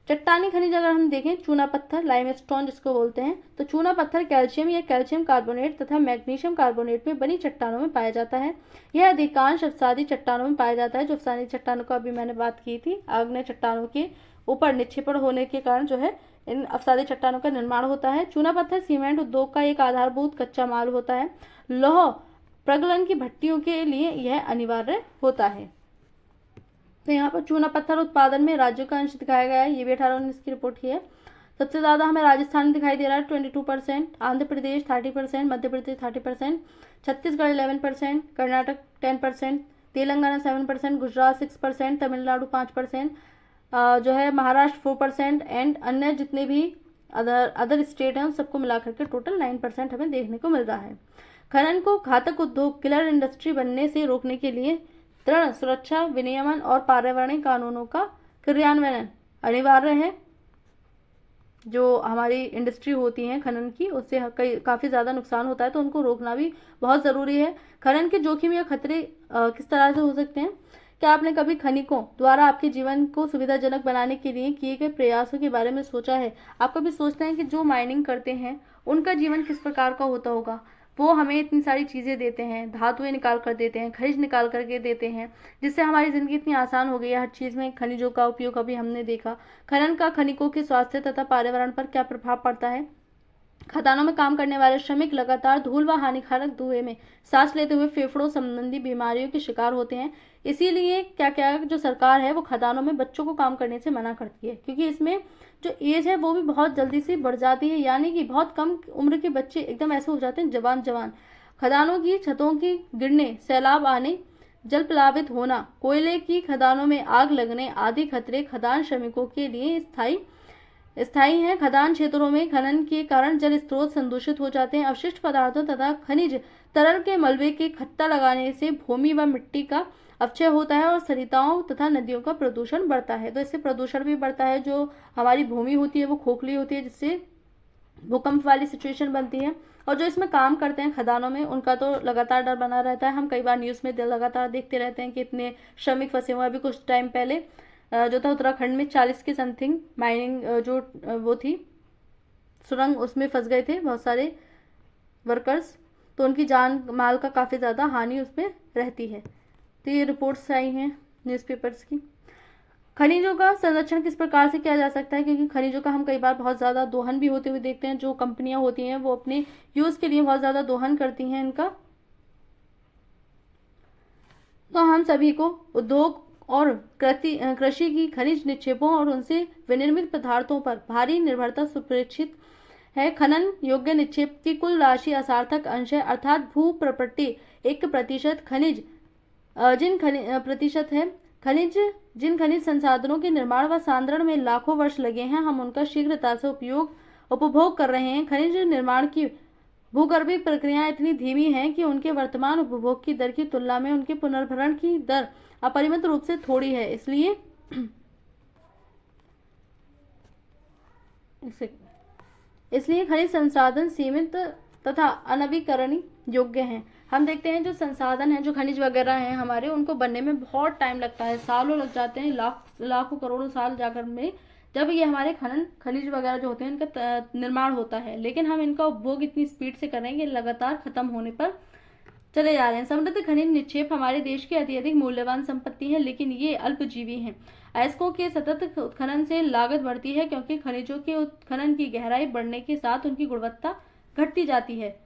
चट्टानी खनिज अगर हम देखें, चूना पत्थर, लाइमस्टोन जिसको बोलते हैं, तो चूना पत्थर कैल्शियम या कैल्शियम कार्बोनेट तथा मैग्नीशियम कार्बोनेट में बनी चट्टानों में पाया जाता है। यह अधिकांश अवसादी चट्टानों में पाया जाता है। जो अवसादी चट्टानों का अभी मैंने बात की थी, आग्नेय चट्टानों के ऊपर निक्षेपण होने के कारण जो है इन अवसादी चट्टानों का निर्माण होता है। चूना पत्थर सीमेंट उद्योग का एक आधारभूत कच्चा माल होता है। लौह प्रगलन की भट्टियों के लिए यह अनिवार्य होता है। तो यहाँ पर चूना पत्थर उत्पादन में राज्यों का अंश दिखाया गया है। ये भी 18-19 की रिपोर्ट की है। सबसे ज्यादा हमें राजस्थान दिखाई दे रहा है 22%, आंध्र प्रदेश 30%, मध्य प्रदेश 30%, छत्तीसगढ़ 11%, कर्नाटक 10%, तेलंगाना 7%, गुजरात 6%, तमिलनाडु 5%, जो है महाराष्ट्र 4% एंड अन्य जितने भी अदर स्टेट हैं उन सबको मिलाकर के टोटल 9% हमें देखने को मिल रहा है। खनन को घातक उद्योग किलर इंडस्ट्री बनने से रोकने के लिए दृढ़ सुरक्षा विनियमन और पर्यावरणीय कानूनों का क्रियान्वयन अनिवार्य है। जो हमारी इंडस्ट्री होती है खनन की, उससे काफ़ी ज़्यादा नुकसान होता है, तो उनको रोकना भी बहुत ज़रूरी है। खनन के जोखिम या खतरे किस तरह से हो सकते हैं? क्या आपने कभी खनिकों द्वारा आपके जीवन को सुविधाजनक बनाने के लिए किए गए प्रयासों के बारे में सोचा है? आप कभी सोचते हैं कि जो माइनिंग करते हैं उनका जीवन किस प्रकार का होता होगा? वो हमें इतनी सारी चीज़ें देते हैं, धातुएं निकाल कर देते हैं, खनिज निकाल करके देते हैं, जिससे हमारी ज़िंदगी इतनी आसान हो गई है। हर चीज़ में खनिजों का उपयोग अभी हमने देखा। खनन का खनिकों के स्वास्थ्य तथा पर्यावरण पर क्या प्रभाव पड़ता है? खदानों में काम करने वाले श्रमिक लगातार धूल व हानिकारक धुएं में सांस लेते हुए फेफड़ों संबंधी बीमारियों के शिकार होते हैं। इसीलिए क्या क्या जो सरकार है वो खदानों में बच्चों को काम करने से मना करती है, क्योंकि इसमें जो एज है वो भी बहुत जल्दी से बढ़ जाती है, यानी कि बहुत कम उम्र के बच्चे एकदम ऐसे हो जाते हैं जवान। खदानों की छतों की गिरने, सैलाब आने, जल प्लावित होना, कोयले की खदानों में आग लगने आदि खतरे खदान श्रमिकों के लिए स्थायी हैं। खदान क्षेत्रों में खनन के कारण जल स्रोत संदूषित हो जाते हैं। अवशिष्ट पदार्थों तथा खनिज तरल के मलबे के खत्ता लगाने से भूमि व मिट्टी का अपचय होता है और सरिताओं तथा नदियों का प्रदूषण बढ़ता है। तो इससे प्रदूषण भी बढ़ता है। जो हमारी भूमि होती है वो खोखली होती है, जिससे भूकंप वाली सिचुएशन बनती है। और जो इसमें काम करते हैं खदानों में, उनका तो लगातार डर बना रहता है। हम कई बार न्यूज़ में लगातार देखते रहते हैं कि इतने श्रमिक फंसे हुए। अभी कुछ टाइम पहले जो था उत्तराखंड में 40 के समथिंग माइनिंग जो वो थी सुरंग, उसमें फंस गए थे बहुत सारे वर्कर्स, तो उनकी जान माल का काफ़ी ज़्यादा हानि उसमें रहती है। तो ये रिपोर्ट्स आई हैं न्यूज़पेपर्स की। खनिजों का संरक्षण किस प्रकार से किया जा सकता है? क्योंकि खनिजों का हम कई बार बहुत ज़्यादा दोहन भी होते हुए देखते हैं। जो कंपनियां होती हैं वो अपने यूज़ के लिए बहुत ज़्यादा दोहन करती हैं इनका। तो हम सभी को उद्योग और कृषि की खनिज निक्षेपों और उनसे विनिर्मित पदार्थों पर भारी निर्भरता सुनिश्चित है। खनन योग्य निक्षेप की कुल राशि असार्थक अंश है, अर्थात भू प्रॉपर्टी 1% खनिज जिन खनिज संसाधनों के निर्माण व सांद्रण में लाखों वर्ष लगे हैं, हम उनका शीघ्रता से उपभोग कर रहे हैं। खनिज निर्माण की भूगर्भिक प्रक्रियाएं इतनी धीमी हैं कि उनके वर्तमान उपभोग की दर की तुलना में उनके पुनर्भरण की दर अपरिमित रूप से थोड़ी है। इसलिए खनिज संसाधन सीमित तथा अनवीकरणीय योग्य हैं। हम देखते हैं जो संसाधन है, जो खनिज वगैरह हैं हमारे, उनको बनने में बहुत टाइम लगता है, सालों लग जाते हैं, लाखों करोड़ों साल जाकर में जब ये हमारे खनिज वगैरह जो होते हैं इनका निर्माण होता है। लेकिन हम इनका उपभोग इतनी स्पीड से कर रहे हैं कि लगातार खत्म होने पर चले जा रहे हैं। समृद्ध खनिज निक्षेप हमारे देश की अत्यधिक मूल्यवान संपत्ति है, लेकिन ये अल्पजीवी हैं। अयस्कों के सतत उत्खनन से लागत बढ़ती है, क्योंकि खनिजों के उत्खनन की गहराई बढ़ने के साथ उनकी गुणवत्ता घटती जाती है।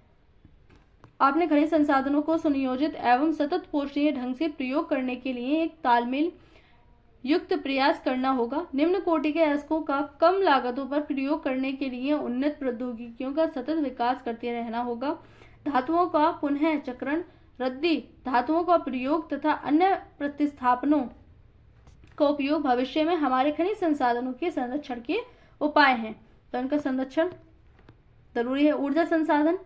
आपने खनिज संसाधनों को सुनियोजित एवं सतत पोषणीय ढंग से प्रयोग करने के लिए एक तालमेल युक्त प्रयास करना होगा। निम्न कोटि के अयस्कों का कम लागतों पर प्रयोग करने के लिए उन्नत प्रौद्योगिकियों का सतत विकास करते रहना होगा। धातुओं का पुनः चक्रण, रद्दी धातुओं का प्रयोग तथा अन्य प्रतिस्थापनों का उपयोग भविष्य में हमारे खनिज संसाधनों के संरक्षण के उपाय हैं। तो इनका संरक्षण जरूरी है। ऊर्जा संसाधन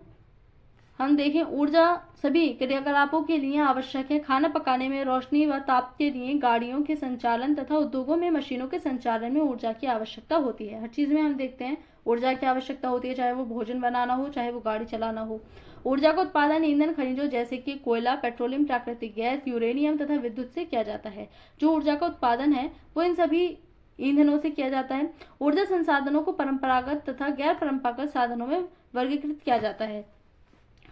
हम देखें, ऊर्जा सभी क्रियाकलापों के लिए आवश्यक है। खाना पकाने में, रोशनी व ताप के लिए, गाड़ियों के संचालन तथा उद्योगों में मशीनों के संचालन में ऊर्जा की आवश्यकता होती है। हर चीज में हम देखते हैं ऊर्जा की आवश्यकता होती है, चाहे वो भोजन बनाना हो, चाहे वो गाड़ी चलाना हो। ऊर्जा का उत्पादन ईंधन खनिजों जैसे कि कोयला, पेट्रोलियम, प्राकृतिक गैस, यूरेनियम तथा विद्युत से किया जाता है। जो ऊर्जा का उत्पादन है वो इन सभी ईंधनों से किया जाता है। ऊर्जा संसाधनों को परंपरागत तथा गैर परंपरागत साधनों में वर्गीकृत किया जाता है।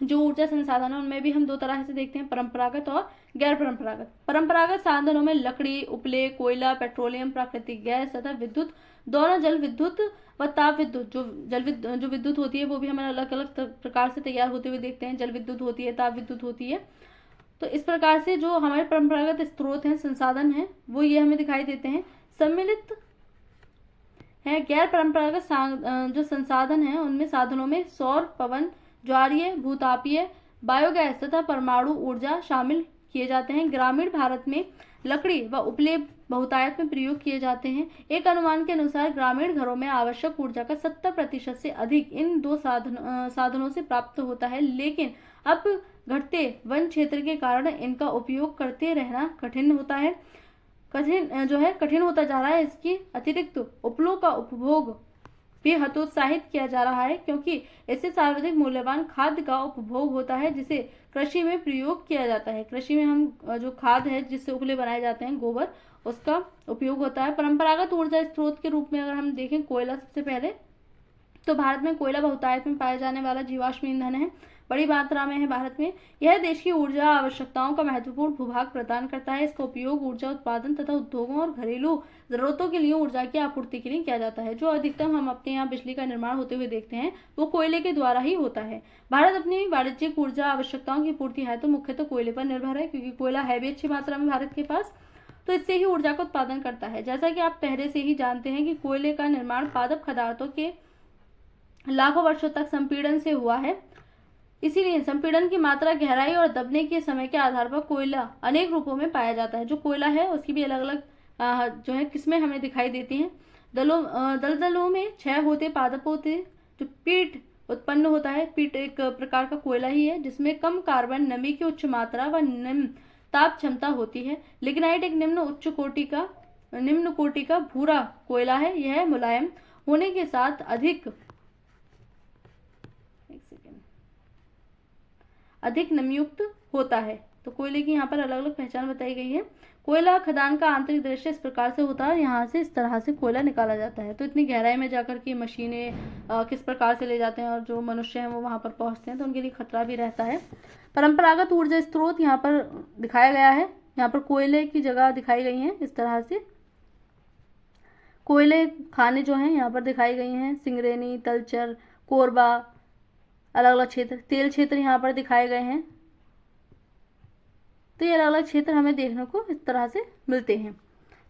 जो ऊर्जा संसाधन है उनमें भी हम दो तरह से देखते हैं, परंपरागत और गैर परंपरागत। परंपरागत साधनों में लकड़ी, उपले, कोयला, पेट्रोलियम, प्राकृतिक गैस तथा विद्युत, दोनों जल विद्युत व ताप विद्युत। जो विद्युत होती है वो भी हमें अलग अलग प्रकार से तैयार होते हुए देखते हैं। जल विद्युत होती है, ताप विद्युत होती है। तो इस प्रकार से जो हमारे परंपरागत स्रोत हैं, संसाधन हैं, वो ये हमें दिखाई देते हैं। सम्मिलित है गैर परंपरागत जो संसाधन है उनमें साधनों में सौर, पवन, ज्वारीय, भूतापीय, बायोगैस तथा परमाणु ऊर्जा शामिल किए जाते हैं। ग्रामीण भारत में लकड़ी व उपले बहुतायत में प्रयोग किए जाते हैं। एक अनुमान के अनुसार ग्रामीण घरों में आवश्यक ऊर्जा का 70% से अधिक इन दो साधनों से प्राप्त होता है, लेकिन अब घटते वन क्षेत्र के कारण इनका उपयोग करते रहना कठिन होता जा रहा है। इसकी अतिरिक्त उपलों का उपभोग भी हतोत्साहित किया जा रहा है, क्योंकि इससे सर्वाधिक मूल्यवान खाद्य का उपभोग होता है जिसे कृषि में प्रयोग किया जाता है। कृषि में हम जो खाद है जिससे उपले बनाए जाते हैं, गोबर, उसका उपयोग होता है। परंपरागत ऊर्जा स्रोत के रूप में अगर हम देखें कोयला, सबसे पहले तो भारत में कोयला बहुतायत में पाया जाने वाला जीवाश्म ईंधन है, बड़ी मात्रा में है भारत में। यह देश की ऊर्जा आवश्यकताओं का महत्वपूर्ण भूभाग प्रदान करता है। इसका उपयोग ऊर्जा उत्पादन तथा उद्योगों और घरेलू जरूरतों के लिए ऊर्जा की आपूर्ति के लिए किया जाता है। जो अधिकतम हम अपने यहाँ बिजली का निर्माण होते हुए देखते हैं वो कोयले के द्वारा ही होता है। भारत अपनी वाणिज्यिक ऊर्जा आवश्यकताओं की पूर्ति है तो मुख्यतः कोयले पर निर्भर है, क्योंकि कोयला है भी अच्छी मात्रा में भारत के पास, तो इससे ही ऊर्जा का उत्पादन करता है। जैसा कि आप पहले से ही जानते हैं कि कोयले का निर्माण पादप पदार्थों के लाखों वर्षों तक संपीड़न से हुआ है। इसीलिए संपीड़न की मात्रा, गहराई और दबने के समय के आधार पर कोयला अनेक रूपों में पाया जाता है। जो कोयला है उसकी भी अलग अलग जो है किस्में हमें दिखाई देती हैं। दलदलों में क्षय होते पादप होते, जो पीट उत्पन्न होता है। पीट एक प्रकार का कोयला ही है जिसमें कम कार्बन, नमी की उच्च मात्रा व निम्न ताप क्षमता होती है। लिग्नाइट एक निम्न कोटि का भूरा कोयला है। यह मुलायम होने के साथ अधिक नमीयुक्त होता है। तो कोयले की यहाँ पर अलग अलग पहचान बताई गई है। कोयला खदान का आंतरिक दृश्य इस प्रकार से होता है, यहाँ से इस तरह से कोयला निकाला जाता है। तो इतनी गहराई में जाकर के मशीनें किस प्रकार से ले जाते हैं और जो मनुष्य हैं वो वहाँ पर पहुँचते हैं, तो उनके लिए खतरा भी रहता है। परंपरागत ऊर्जा स्रोत यहाँ पर दिखाया गया है। यहाँ पर कोयले की जगह दिखाई गई है इस तरह से। कोयले खाने जो हैं यहाँ पर दिखाई गई हैं, सिंगरेनी, तलचर, कोरबा, अलग अलग क्षेत्र। तेल क्षेत्र यहाँ पर दिखाए गए हैं। तो ये अलग अलग क्षेत्र हमें देखने को इस तरह से मिलते हैं।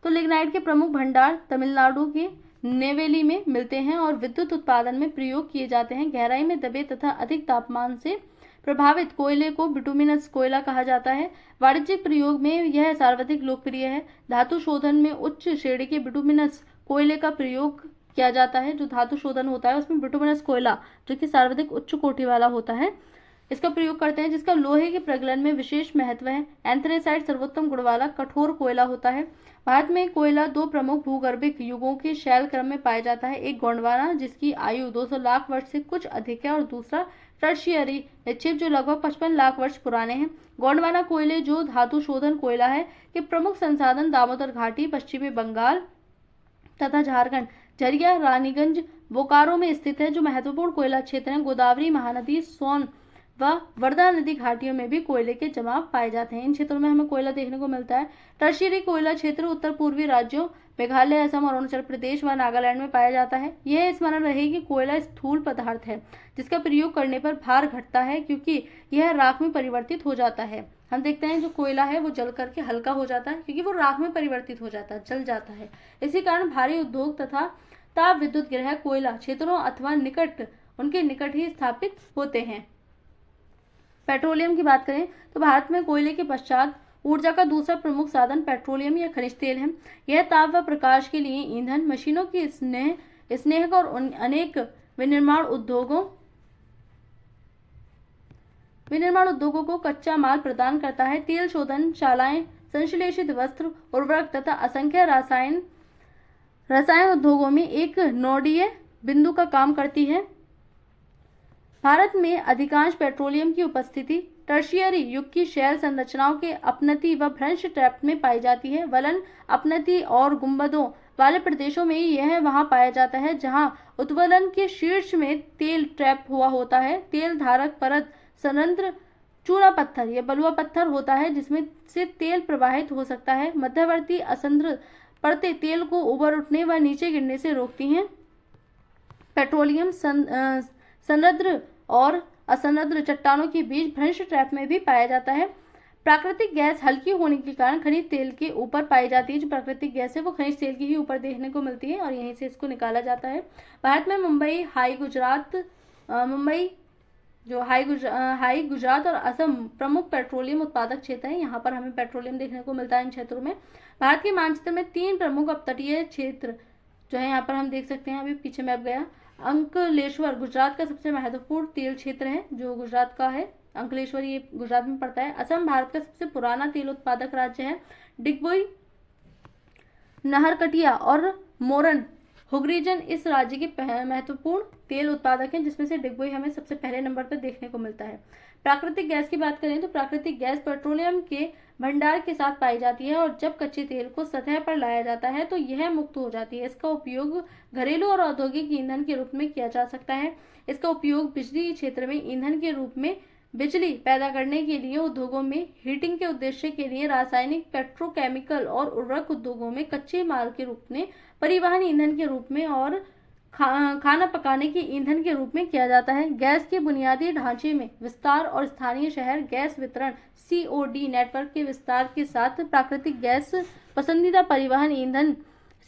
तो लिग्नाइट के प्रमुख भंडार तमिलनाडु के नेवेली में मिलते हैं और विद्युत उत्पादन में प्रयोग किए जाते हैं। गहराई में दबे तथा अधिक तापमान से प्रभावित कोयले को बिटुमिनस कोयला कहा जाता है। वाणिज्यिक प्रयोग में यह सर्वाधिक लोकप्रिय है। धातु शोधन में उच्च श्रेणी के बिटुमिनस कोयले का प्रयोग किया जाता है। जो धातु शोधन होता है उसमें बिटुमिनस कोयला, जो कि सर्वाधिक उच्च कोटि वाला होता है, इसका प्रयोग करते हैं, जिसका लोहे के प्रगलन में विशेष महत्व है। एंथ्रेसाइट सर्वोत्तम गुण वाला कठोर कोयला होता है। भारत में कोयला दो प्रमुख भूगर्भिक युगों के शैल क्रम में पाया जाता है। एक गोंडवाना, जिसकी आयु 200 लाख वर्ष से कुछ अधिक है, और दूसरा टर्शियरी निक्षेप, जो लगभग 55 लाख वर्ष पुराने हैं। गोंडवाना कोयले, जो धातु शोधन कोयला है, के प्रमुख संसाधन दामोदर घाटी, पश्चिमी बंगाल तथा झारखंड, झरिया, रानीगंज, बोकारो में स्थित है। जो महत्वपूर्ण कोयला क्षेत्र हैं, गोदावरी महानदी, सोन व वर्धा नदी घाटियों में भी कोयले के जमाव पाए जाते हैं। इन क्षेत्रों में हमें कोयला देखने को मिलता है। टर्शियरी कोयला क्षेत्र उत्तर पूर्वी राज्यों मेघालय, असम और अरुणाचल प्रदेश व नागालैंड में पाया जाता है। यह स्मरण रहे कि कोयला स्थूल पदार्थ है जिसका प्रयोग करने पर भार घटता है, क्योंकि यह राख में परिवर्तित हो जाता है। हम देखते हैं जो कोयला है वो जल करके हल्का हो जाता है, क्योंकि वो राख में परिवर्तित हो जाता है, जल जाता है। इसी कारण भारी उद्योग तथा ताप विद्युत गृह कोयला क्षेत्रों अथवा उनके निकट ही स्थापित होते हैं। पेट्रोलियम की बात करें तो भारत में कोयले के पश्चात ऊर्जा का दूसरा प्रमुख साधन पेट्रोलियम या खनिज तेल है। यह ताप व प्रकाश के लिए ईंधन, मशीनों की स्नेहक और अनेक विनिर्माण उद्योगों को कच्चा माल प्रदान करता है। तेल शोधन शालाएं, संश्लेषित वस्त्र, उर्वरक तथा असंख्य रसायन उद्योगों में एक नोडीय बिंदु का काम करती है। भारत में अधिकांश पेट्रोलियम की उपस्थिति टर्शियरी युग की शैल संरचनाओं के अपनति व भ्रंश ट्रैप में पाई जाती है। वलन, अपनति और गुंबदों वाले प्रदेशों में यह वहां पाया जाता है जहां उत्वलन के शीर्ष में तेल ट्रैप हुआ होता है। तेल धारक परत संरंध्र चूना पत्थर या बलुआ पत्थर होता है जिसमें से तेल प्रवाहित हो सकता है। मध्यवर्ती असंद्र परतें तेल को ऊपर उठने व नीचे गिरने से रोकती हैं। पेट्रोलियम संरंध्र और असंरंध्र चट्टानों के बीच भ्रंश ट्रैप में भी पाया जाता है। प्राकृतिक गैस हल्की होने के कारण खनिज तेल के ऊपर पाई जाती है। जो प्राकृतिक गैस है वो खनिज तेल के ही ऊपर देखने को मिलती है और यहीं से इसको निकाला जाता है। भारत में मुंबई जो हाई गुजरात और असम प्रमुख पेट्रोलियम उत्पादक क्षेत्र है। यहाँ पर हमें पेट्रोलियम देखने को मिलता है इन क्षेत्रों में। भारत के मानचित्र में 3 प्रमुख अपतटीय क्षेत्र जो है यहाँ पर हम देख सकते हैं। अभी पीछे मैप गया। अंकलेश्वर गुजरात का सबसे महत्वपूर्ण तेल क्षेत्र है, जो गुजरात का है। अंकलेश्वर ये गुजरात में पड़ता है। असम भारत का सबसे पुराना तेल उत्पादक राज्य है। डिगबोई, नहरकटिया और मोरन हुगरीजन इस राज्य के महत्वपूर्ण तेल उत्पादक हैं, जिसमें से डिगबोई हमें सबसे पहले नंबर पर देखने को मिलता है। प्राकृतिक गैस की बात करें तो प्राकृतिक गैस पेट्रोलियम के भंडार के साथ पाई जाती है और जब कच्चे तेल को सतह पर लाया जाता है तो यह मुक्त हो जाती है। इसका उपयोग घरेलू और औद्योगिक ईंधन के रूप में किया जा सकता है। इसका उपयोग बिजली क्षेत्र में ईंधन के रूप में बिजली पैदा करने के लिए, उद्योगों में हीटिंग के उद्देश्य के लिए, रासायनिक, पेट्रोकेमिकल और उर्वरक उद्योगों में कच्चे माल के रूप में, परिवहन ईंधन के रूप में और खाना पकाने के ईंधन के रूप में किया जाता है। गैस के बुनियादी ढांचे में विस्तार और स्थानीय शहर गैस वितरण COD नेटवर्क के विस्तार के साथ प्राकृतिक गैस पसंदीदा परिवहन ईंधन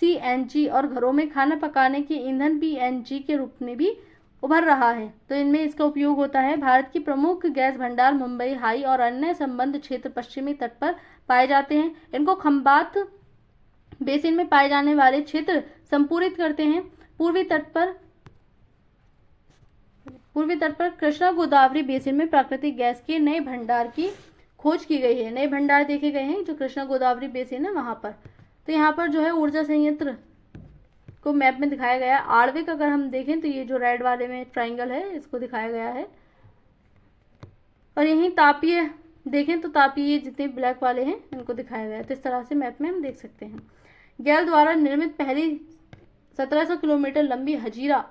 CNG और घरों में खाना पकाने के ईंधन PNG के रूप में भी उभर रहा है। तो इनमें इसका उपयोग होता है। भारत की प्रमुख गैस भंडार मुंबई हाई और अन्य संबंध क्षेत्र पश्चिमी तट पर पाए जाते हैं। इनको खंबात बेसिन में पाए जाने वाले क्षेत्र संपूरित करते हैं। पूर्वी तट पर कृष्णा गोदावरी बेसिन में प्राकृतिक गैस के नए भंडार की खोज की गई है। नए भंडार देखे गए हैं जो कृष्णा गोदावरी बेसिन है वहां पर। तो यहाँ पर जो है ऊर्जा संयंत्र को मैप में दिखाया गया है। आणविक अगर हम देखें तो ये जो रेड वाले में ट्राइंगल है इसको दिखाया गया है, और यहीं तापीय देखें तो तापीय जितने ब्लैक वाले हैं इनको दिखाया गया है। तो इस तरह से मैप में हम देख सकते हैं। गेल द्वारा निर्मित पहली 1700 किलोमीटर लंबी Hazira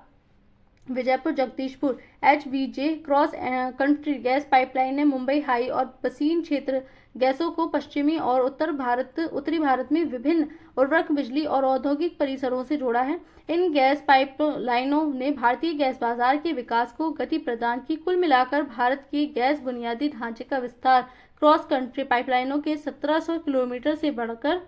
Vijaypur Jagdishpur HVJ cross country gas pipeline ने मुंबई हाई और बसीन क्षेत्र गैसों को पश्चिमी और उत्तरी भारत में विभिन्न उर्वरक, बिजली और औद्योगिक परिसरों से जोड़ा है। इन गैस पाइपलाइनों ने भारतीय गैस बाजार के विकास को गति प्रदान की। कुल मिलाकर भारत के गैस बुनियादी ढांचे का विस्तार क्रॉस कंट्री पाइपलाइनों के 1700 किलोमीटर से बढ़कर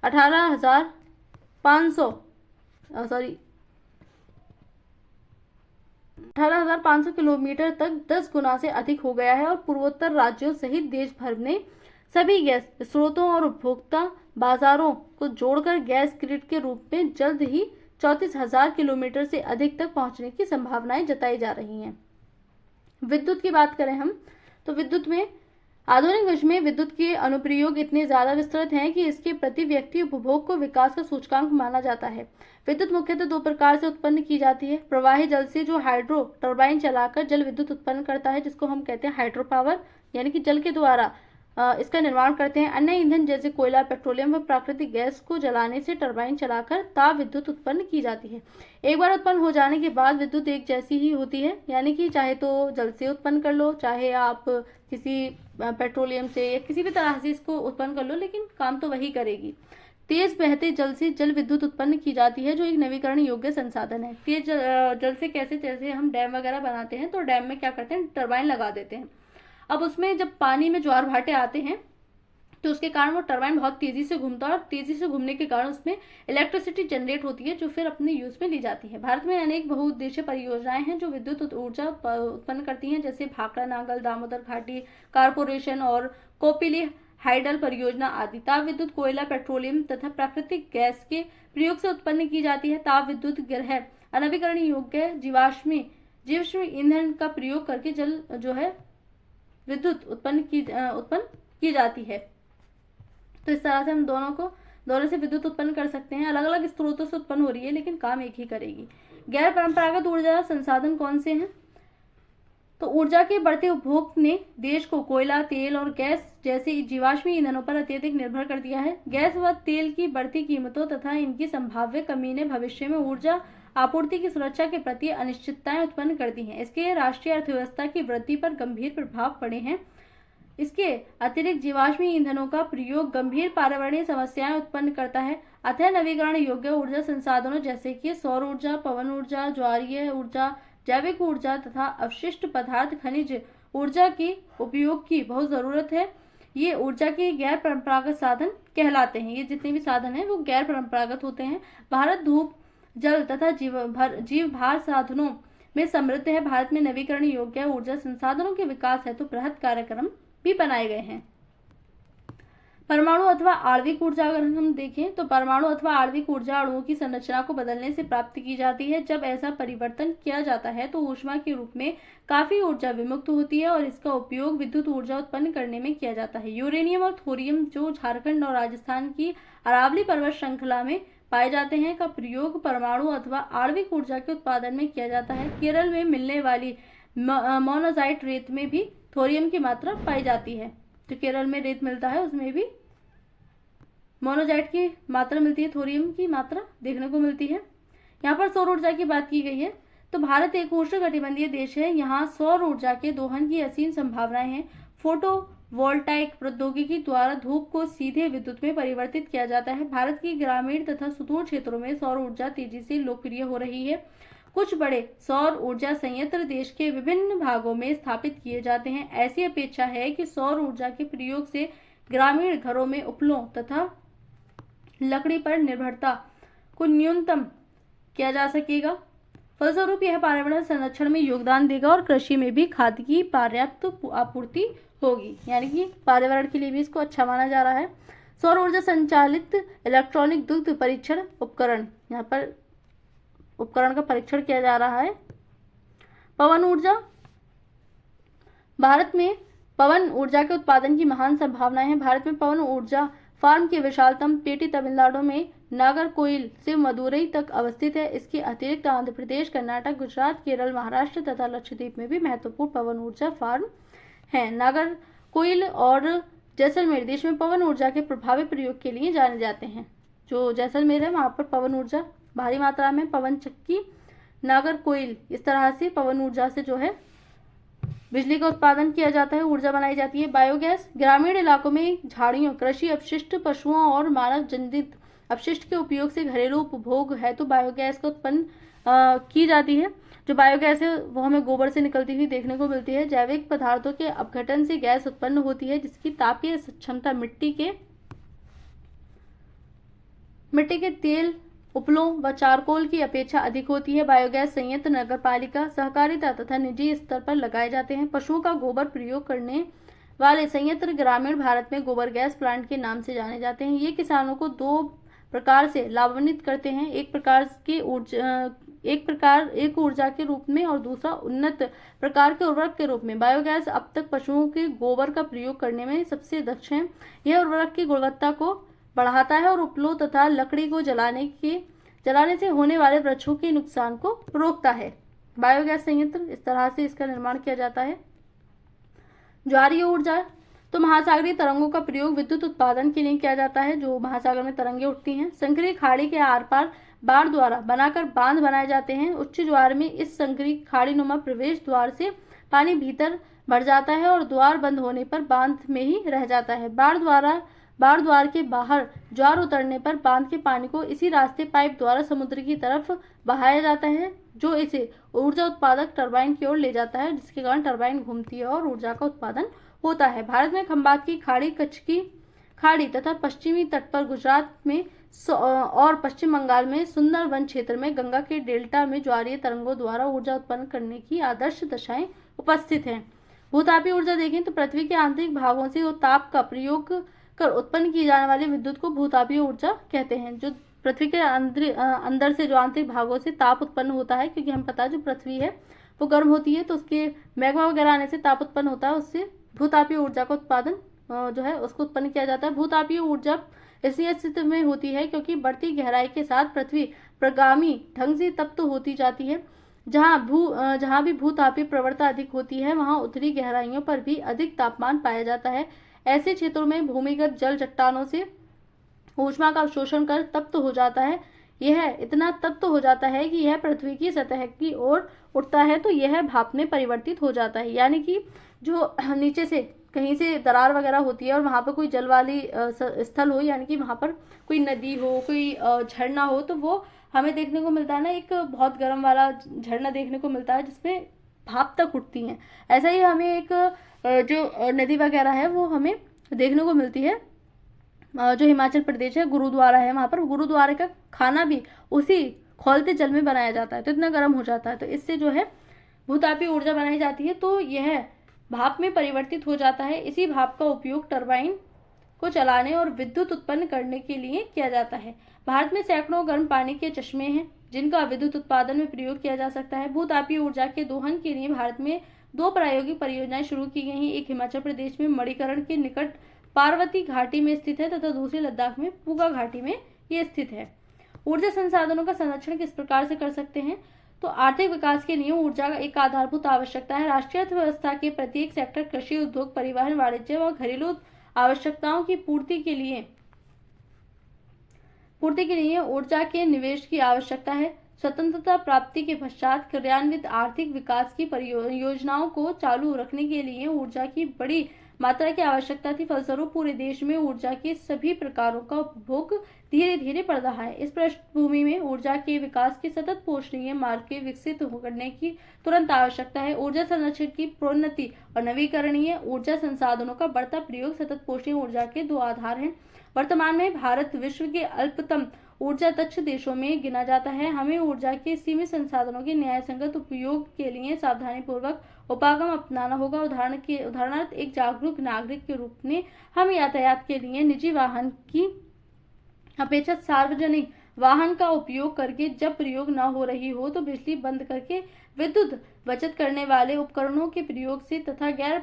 18,500 किलोमीटर तक 10 गुना से अधिक हो गया है और पूर्वोत्तर राज्यों सहित देश भर में सभी गैस स्रोतों और उपभोक्ता बाजारों को जोड़कर गैस ग्रिड के रूप में जल्द ही 34,000 किलोमीटर से अधिक तक पहुंचने की संभावनाएं जताई जा रही हैं। विद्युत की बात करें हम तो विद्युत में आधुनिक विश्व में विद्युत के अनुप्रयोग इतने ज्यादा विस्तृत हैं कि इसके प्रति व्यक्ति उपभोग को विकास का सूचकांक माना जाता है। विद्युत मुख्यतः 2 प्रकार से उत्पन्न की जाती है। प्रवाही जल से, जो हाइड्रो टरबाइन चलाकर जल विद्युत उत्पन्न करता है, जिसको हम कहते हैं हाइड्रो पावर, यानी कि जल के द्वारा इसका निर्माण करते हैं। अन्य ईंधन जैसे कोयला, पेट्रोलियम व प्राकृतिक गैस को जलाने से टरबाइन चलाकर ताप विद्युत उत्पन्न की जाती है। एक बार उत्पन्न हो जाने के बाद विद्युत एक जैसी ही होती है, यानी कि चाहे तो जल से उत्पन्न कर लो, चाहे आप किसी पेट्रोलियम से या किसी भी तरह से इसको उत्पन्न कर लो, लेकिन काम तो वही करेगी। तेज बहते जल से जल विद्युत उत्पन्न की जाती है, जो एक नवीकरण योग्य संसाधन है। तेज जल से कैसे, जैसे हम डैम वगैरह बनाते हैं तो डैम में क्या करते हैं, टरबाइन लगा देते हैं। अब उसमें जब पानी में ज्वार भाटे आते हैं तो उसके कारण वो टरबाइन बहुत तेजी से घूमता है और तेजी से घूमने के कारण उसमें इलेक्ट्रिसिटी जनरेट होती है, जो फिर अपने यूज में ली जाती है। भारत में अनेक बहुउद्देशीय परियोजनाएं हैं जो विद्युत ऊर्जा उत्पन्न करती हैं, जैसे भाखड़ा नागल, दामोदर घाटी कारपोरेशन और कोपिली हाइडल परियोजना आदि। ताप विद्युत कोयला, पेट्रोलियम तथा प्राकृतिक गैस के प्रयोग से उत्पन्न की जाती है। ताप विद्युत ग्रह अनवीकरण योग्य जीवाश्मी ईंधन का प्रयोग करके जल जो है विद्युत उत्पन्न की जाती है। तो इस तरह से हम दोनों से विद्युत उत्पन्न कर सकते हैं। अलग अलग स्रोतों से उत्पन्न हो रही है लेकिन काम एक ही करेगी। गैर परंपरागत ऊर्जा संसाधन कौन से हैं? तो ऊर्जा के बढ़ते उपभोग ने देश को कोयला, तेल और गैस जैसे जीवाश्मी ईंधनों पर अत्यधिक निर्भर कर दिया है। गैस व तेल की बढ़ती कीमतों तथा इनकी संभाव्य कमी ने भविष्य में ऊर्जा आपूर्ति की सुरक्षा के प्रति अनिश्चितताएं उत्पन्न कर दी हैं। इसके राष्ट्रीय अर्थव्यवस्था की वृद्धि पर गंभीर प्रभाव पड़े हैं। इसके अतिरिक्त जीवाश्मी ईंधनों का प्रयोग गंभीर पर्यावरणीय समस्याएं उत्पन्न करता है। अतः नवीकरण योग्य ऊर्जा संसाधनों जैसे कि सौर ऊर्जा, पवन ऊर्जा, ज्वारीय ऊर्जा, जैविक ऊर्जा तथा अवशिष्ट पदार्थ खनिज ऊर्जा के उपयोग की बहुत जरूरत है। ये ऊर्जा के गैर परंपरागत साधन कहलाते हैं। ये जितने भी साधन हैं वो गैर परंपरागत होते हैं। भारत धूप, जल तथा जीव भार साधनों में समृद्ध है। भारत में नवीकरण योग्य ऊर्जा संसाधनों के विकास हेतु बृहद कार्यक्रम भी बनाए गए हैं। परमाणु अथवा आणविक ऊर्जा अगर हम देखें तो परमाणु अथवा आणविक ऊर्जा अणुओं की संरचना को बदलने से प्राप्त की जाती है। जब ऐसा परिवर्तन किया जाता है तो ऊष्मा के रूप में काफी ऊर्जा विमुक्त होती है और इसका उपयोग विद्युत ऊर्जा उत्पन्न करने में किया जाता है। यूरेनियम और थोरियम जो झारखंड और राजस्थान की अरावली पर्वत श्रृंखला में पाए जाते हैं का प्रयोग परमाणु अथवा आणविक ऊर्जा के उत्पादन में किया जाता है। केरल में मिलने वाली मोनाजाइट रेत में भी थोरियम की मात्रा पाई जाती है। जो केरल में रेत मिलता है उसमें भी मोनोजाइट की मात्रा मिलती है, थोरियम की मात्रा देखने को मिलती है। यहाँ पर सौर ऊर्जा की बात की गई है तो भारत एक उष्णकटिबंधीय देश है। यहाँ सौर ऊर्जा के दोहन की असीम संभावनाएं हैं। फोटो वोल्टाइक प्रौद्योगिकी द्वारा धूप को सीधे विद्युत में परिवर्तित किया जाता है। भारत की ग्रामीण तथा सुदूर क्षेत्रों में सौर ऊर्जा तेजी से लोकप्रिय हो रही है। कुछ बड़े सौर ऊर्जा संयंत्र देश के विभिन्न भागों में स्थापित किए जाते हैं। ऐसी अपेक्षा है कि सौर ऊर्जा के प्रयोग से ग्रामीण घरों में उपलों तथा लकड़ी पर निर्भरता को न्यूनतम किया जा सकेगा। फलस्वरूप यह पर्यावरण संरक्षण में योगदान देगा और कृषि में भी खाद की पर्याप्त आपूर्ति होगी, यानी कि पर्यावरण के लिए भी इसको अच्छा माना जा रहा है। सौर ऊर्जा संचालित इलेक्ट्रॉनिक दुग्ध परीक्षण उपकरण, यहाँ पर उपकरण का परीक्षण किया जा रहा है। पवन ऊर्जा, भारत में पवन ऊर्जा के उत्पादन की महान संभावनाएं हैं। भारत में पवन ऊर्जा फार्म की विशालतम पेटी तमिलनाडु में नागरकोइल से मदुरई तक अवस्थित है। इसके अतिरिक्त आंध्र प्रदेश, कर्नाटक, गुजरात, केरल, महाराष्ट्र तथा लक्षद्वीप में भी महत्वपूर्ण पवन ऊर्जा फार्म हैं। नागरकोइल और जैसलमेर देश में पवन ऊर्जा के प्रभावी प्रयोग के लिए जाने जाते हैं। जो जैसलमेर है वहां पर पवन ऊर्जा भारी मात्रा में, पवन चक्की, नागरकोइल, इस तरह से पवन ऊर्जा से जो है बिजली का उत्पादन किया जाता है, ऊर्जा बनाई जाती है। बायोगैस, ग्रामीण इलाकों में झाड़ियों, कृषि अपशिष्ट, पशुओं और मानव जनित अपशिष्ट के उपयोग से घरेलू उपभोग है तो बायोगैस का उत्पन्न की जाती है। जो बायोगैस है वो हमें गोबर से निकलती हुई देखने को मिलती है। जैविक पदार्थों के अपघटन से गैस उत्पन्न होती है जिसकी तापीय क्षमता मिट्टी के तेल, उपलों व चारकोल की अपेक्षा अधिक होती है। बायोगैस संयंत्र नगरपालिका, सहकारिता तथा निजी स्तर पर लगाए जाते हैं। पशुओं का गोबर प्रयोग करने वाले संयंत्र ग्रामीण भारत में गोबर गैस प्लांट के नाम से जाने जाते हैं। ये किसानों को दो प्रकार से लाभान्वित करते हैं, एक ऊर्जा के रूप में और दूसरा उन्नत प्रकार के उर्वरक के रूप में। बायोगैस अब तक पशुओं के गोबर का प्रयोग करने में सबसे दक्ष है। यह उर्वरक की गुणवत्ता को बढ़ाता है और उपलों तथा लकड़ी को जलाने से होने वाले वृक्षों के नुकसान को रोकता है। बायोगैस संयंत्र इस तरह से इसका निर्माण किया जाता है। ज्वारीय ऊर्जा, तो महासागरीय तरंगों का प्रयोग विद्युत उत्पादन के लिए किया जाता है। जो महासागर में तरंगे उठती हैं, संकरी खाड़ी के आर पार बाढ़ द्वारा बनाकर बांध बनाए जाते हैं। उच्च ज्वार में इस संकरी खाड़ी नुमा प्रवेश द्वार से पानी भीतर भर जाता है और द्वार बंद होने पर बांध में ही रह जाता है। बाढ़ द्वार के बाहर ज्वार उतरने पर बांध के पानी को इसी रास्ते पाइप द्वारा समुद्र की तरफ बहाया जाता है जो इसे ऊर्जा उत्पादक टरबाइन की ओर ले जाता है, जिसके कारण टरबाइन घूमती है और ऊर्जा का उत्पादन होता है। भारत में खंबात की खाड़ी, कच्छ की खाड़ी तथा पश्चिमी तट पर गुजरात में और पश्चिम बंगाल में सुंदरवन क्षेत्र में गंगा के डेल्टा में ज्वारीय तरंगों द्वारा ऊर्जा उत्पन्न करने की आदर्श दशाएं उपस्थित हैं। भूतापीय ऊर्जा देखें तो पृथ्वी के आंतरिक भागों से ताप का प्रयोग कर उत्पन्न की जाने वाली विद्युत को भूतापीय ऊर्जा कहते हैं। जो पृथ्वी के अंदर से जो आंतरिक भागों से ताप उत्पन्न होता है, क्योंकि हम पता है जो पृथ्वी है वो गर्म होती है तो उसके मैग्मा वगैरह आने से ताप उत्पन्न होता है, उससे भूतापीय ऊर्जा का उत्पादन जो है उसको उत्पन्न किया जाता है। भूतापीय ऊर्जा इसलिए अस्तित्व में होती है क्योंकि बढ़ती गहराई के साथ पृथ्वी प्रगामी ढंग से तप्त होती जाती है। जहाँ भी भूतापीय प्रवणता अधिक होती है वहाँ उत्तरी गहराइयों पर भी अधिक तापमान पाया जाता है। ऐसे क्षेत्रों में भूमिगत जल चट्टानों से ऊष्मा का अवशोषण कर तप्त हो जाता है। यह इतना तप्त हो जाता है कि यह पृथ्वी की सतह की ओर उठता है तो यह भाप में परिवर्तित हो जाता है। यानी कि जो नीचे से कहीं से दरार वगैरह होती है और वहाँ पर कोई जल वाली स्थल हो, यानी कि वहाँ पर कोई नदी हो, कोई झरना हो, तो वो हमें देखने को मिलता है ना, एक बहुत गर्म वाला झरना देखने को मिलता है जिसमें भाप तक उठती हैं। ऐसा ही हमें एक जो नदी वगैरह है वो हमें देखने को मिलती है। जो हिमाचल प्रदेश है, गुरुद्वारा है, वहाँ पर गुरुद्वारे का खाना भी उसी खौलते जल में बनाया जाता है तो इतना गर्म हो जाता है, तो इससे जो है भूतापीय ऊर्जा बनाई जाती है तो यह भाप में परिवर्तित हो जाता है। इसी भाप का उपयोग टरबाइन को चलाने और विद्युत उत्पन्न करने के लिए किया जाता है। भारत में सैकड़ों गर्म पानी के चश्मे हैं जिनका विद्युत उत्पादन में प्रयोग किया जा सकता है। भूतापीय ऊर्जा के दोहन के लिए भारत में 2 प्रायोगिक परियोजनाएं शुरू की गई हैं। एक हिमाचल प्रदेश में मणिकरण के निकट पार्वती घाटी में स्थित है तथा दूसरी लद्दाख में पूगा घाटी में ये स्थित है। ऊर्जा संसाधनों का संरक्षण किस प्रकार से कर सकते हैं? तो आर्थिक विकास के लिए ऊर्जा एक आधारभूत आवश्यकता है। राष्ट्रीय अर्थव्यवस्था के प्रत्येक सेक्टर कृषि, उद्योग, परिवहन, वाणिज्य व घरेलू आवश्यकताओं की पूर्ति के लिए ऊर्जा के निवेश की आवश्यकता है। स्वतंत्रता प्राप्ति के पश्चात क्रियान्वित आर्थिक विकास की परियोजनाओं को चालू रखने के लिए ऊर्जा की बड़ी मात्रा की आवश्यकता थी। फलस्वरूप पूरे देश में ऊर्जा के सभी प्रकारों का उपभोग धीरे धीरे बढ़ रहा है। इस पृष्ठभूमि में ऊर्जा के विकास के सतत पोषणीय मार्ग के विकसित करने की तुरंत आवश्यकता है। ऊर्जा संरक्षण की प्रोन्नति और नवीकरणीय ऊर्जा संसाधनों का बढ़ता प्रयोग सतत पोषणीय ऊर्जा के 2 आधार हैं। वर्तमान में भारत विश्व के अल्पतम ऊर्जा दक्ष देशों में गिना जाता है। हमें ऊर्जा के सीमित संसाधनों के न्यायसंगत उपयोग के लिए सावधानीपूर्वक उपागम अपनाना होगा। उदाहरणार्थ एक जागरूक नागरिक के रूप में हम यातायात के लिए निजी वाहन की अपेक्षा सार्वजनिक वाहन का उपयोग करके जब प्रयोग न हो रही हो तो बिजली बंद करके विद्युत बचत करने वाले उपकरणों के प्रयोग से तथा गैर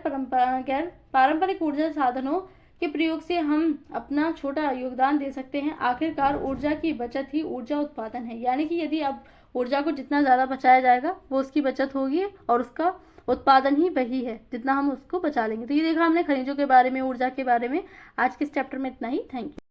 पारंपरिक ऊर्जा साधनों के प्रयोग से हम अपना छोटा योगदान दे सकते हैं। आखिरकार ऊर्जा की बचत ही ऊर्जा उत्पादन है, यानी कि यदि अब ऊर्जा को जितना ज्यादा बचाया जाएगा वो उसकी बचत होगी और उसका उत्पादन ही वही है जितना हम उसको बचा लेंगे। तो ये देखा हमने खनिजों के बारे में, ऊर्जा के बारे में। आज के इस चैप्टर में इतना ही। Thank you.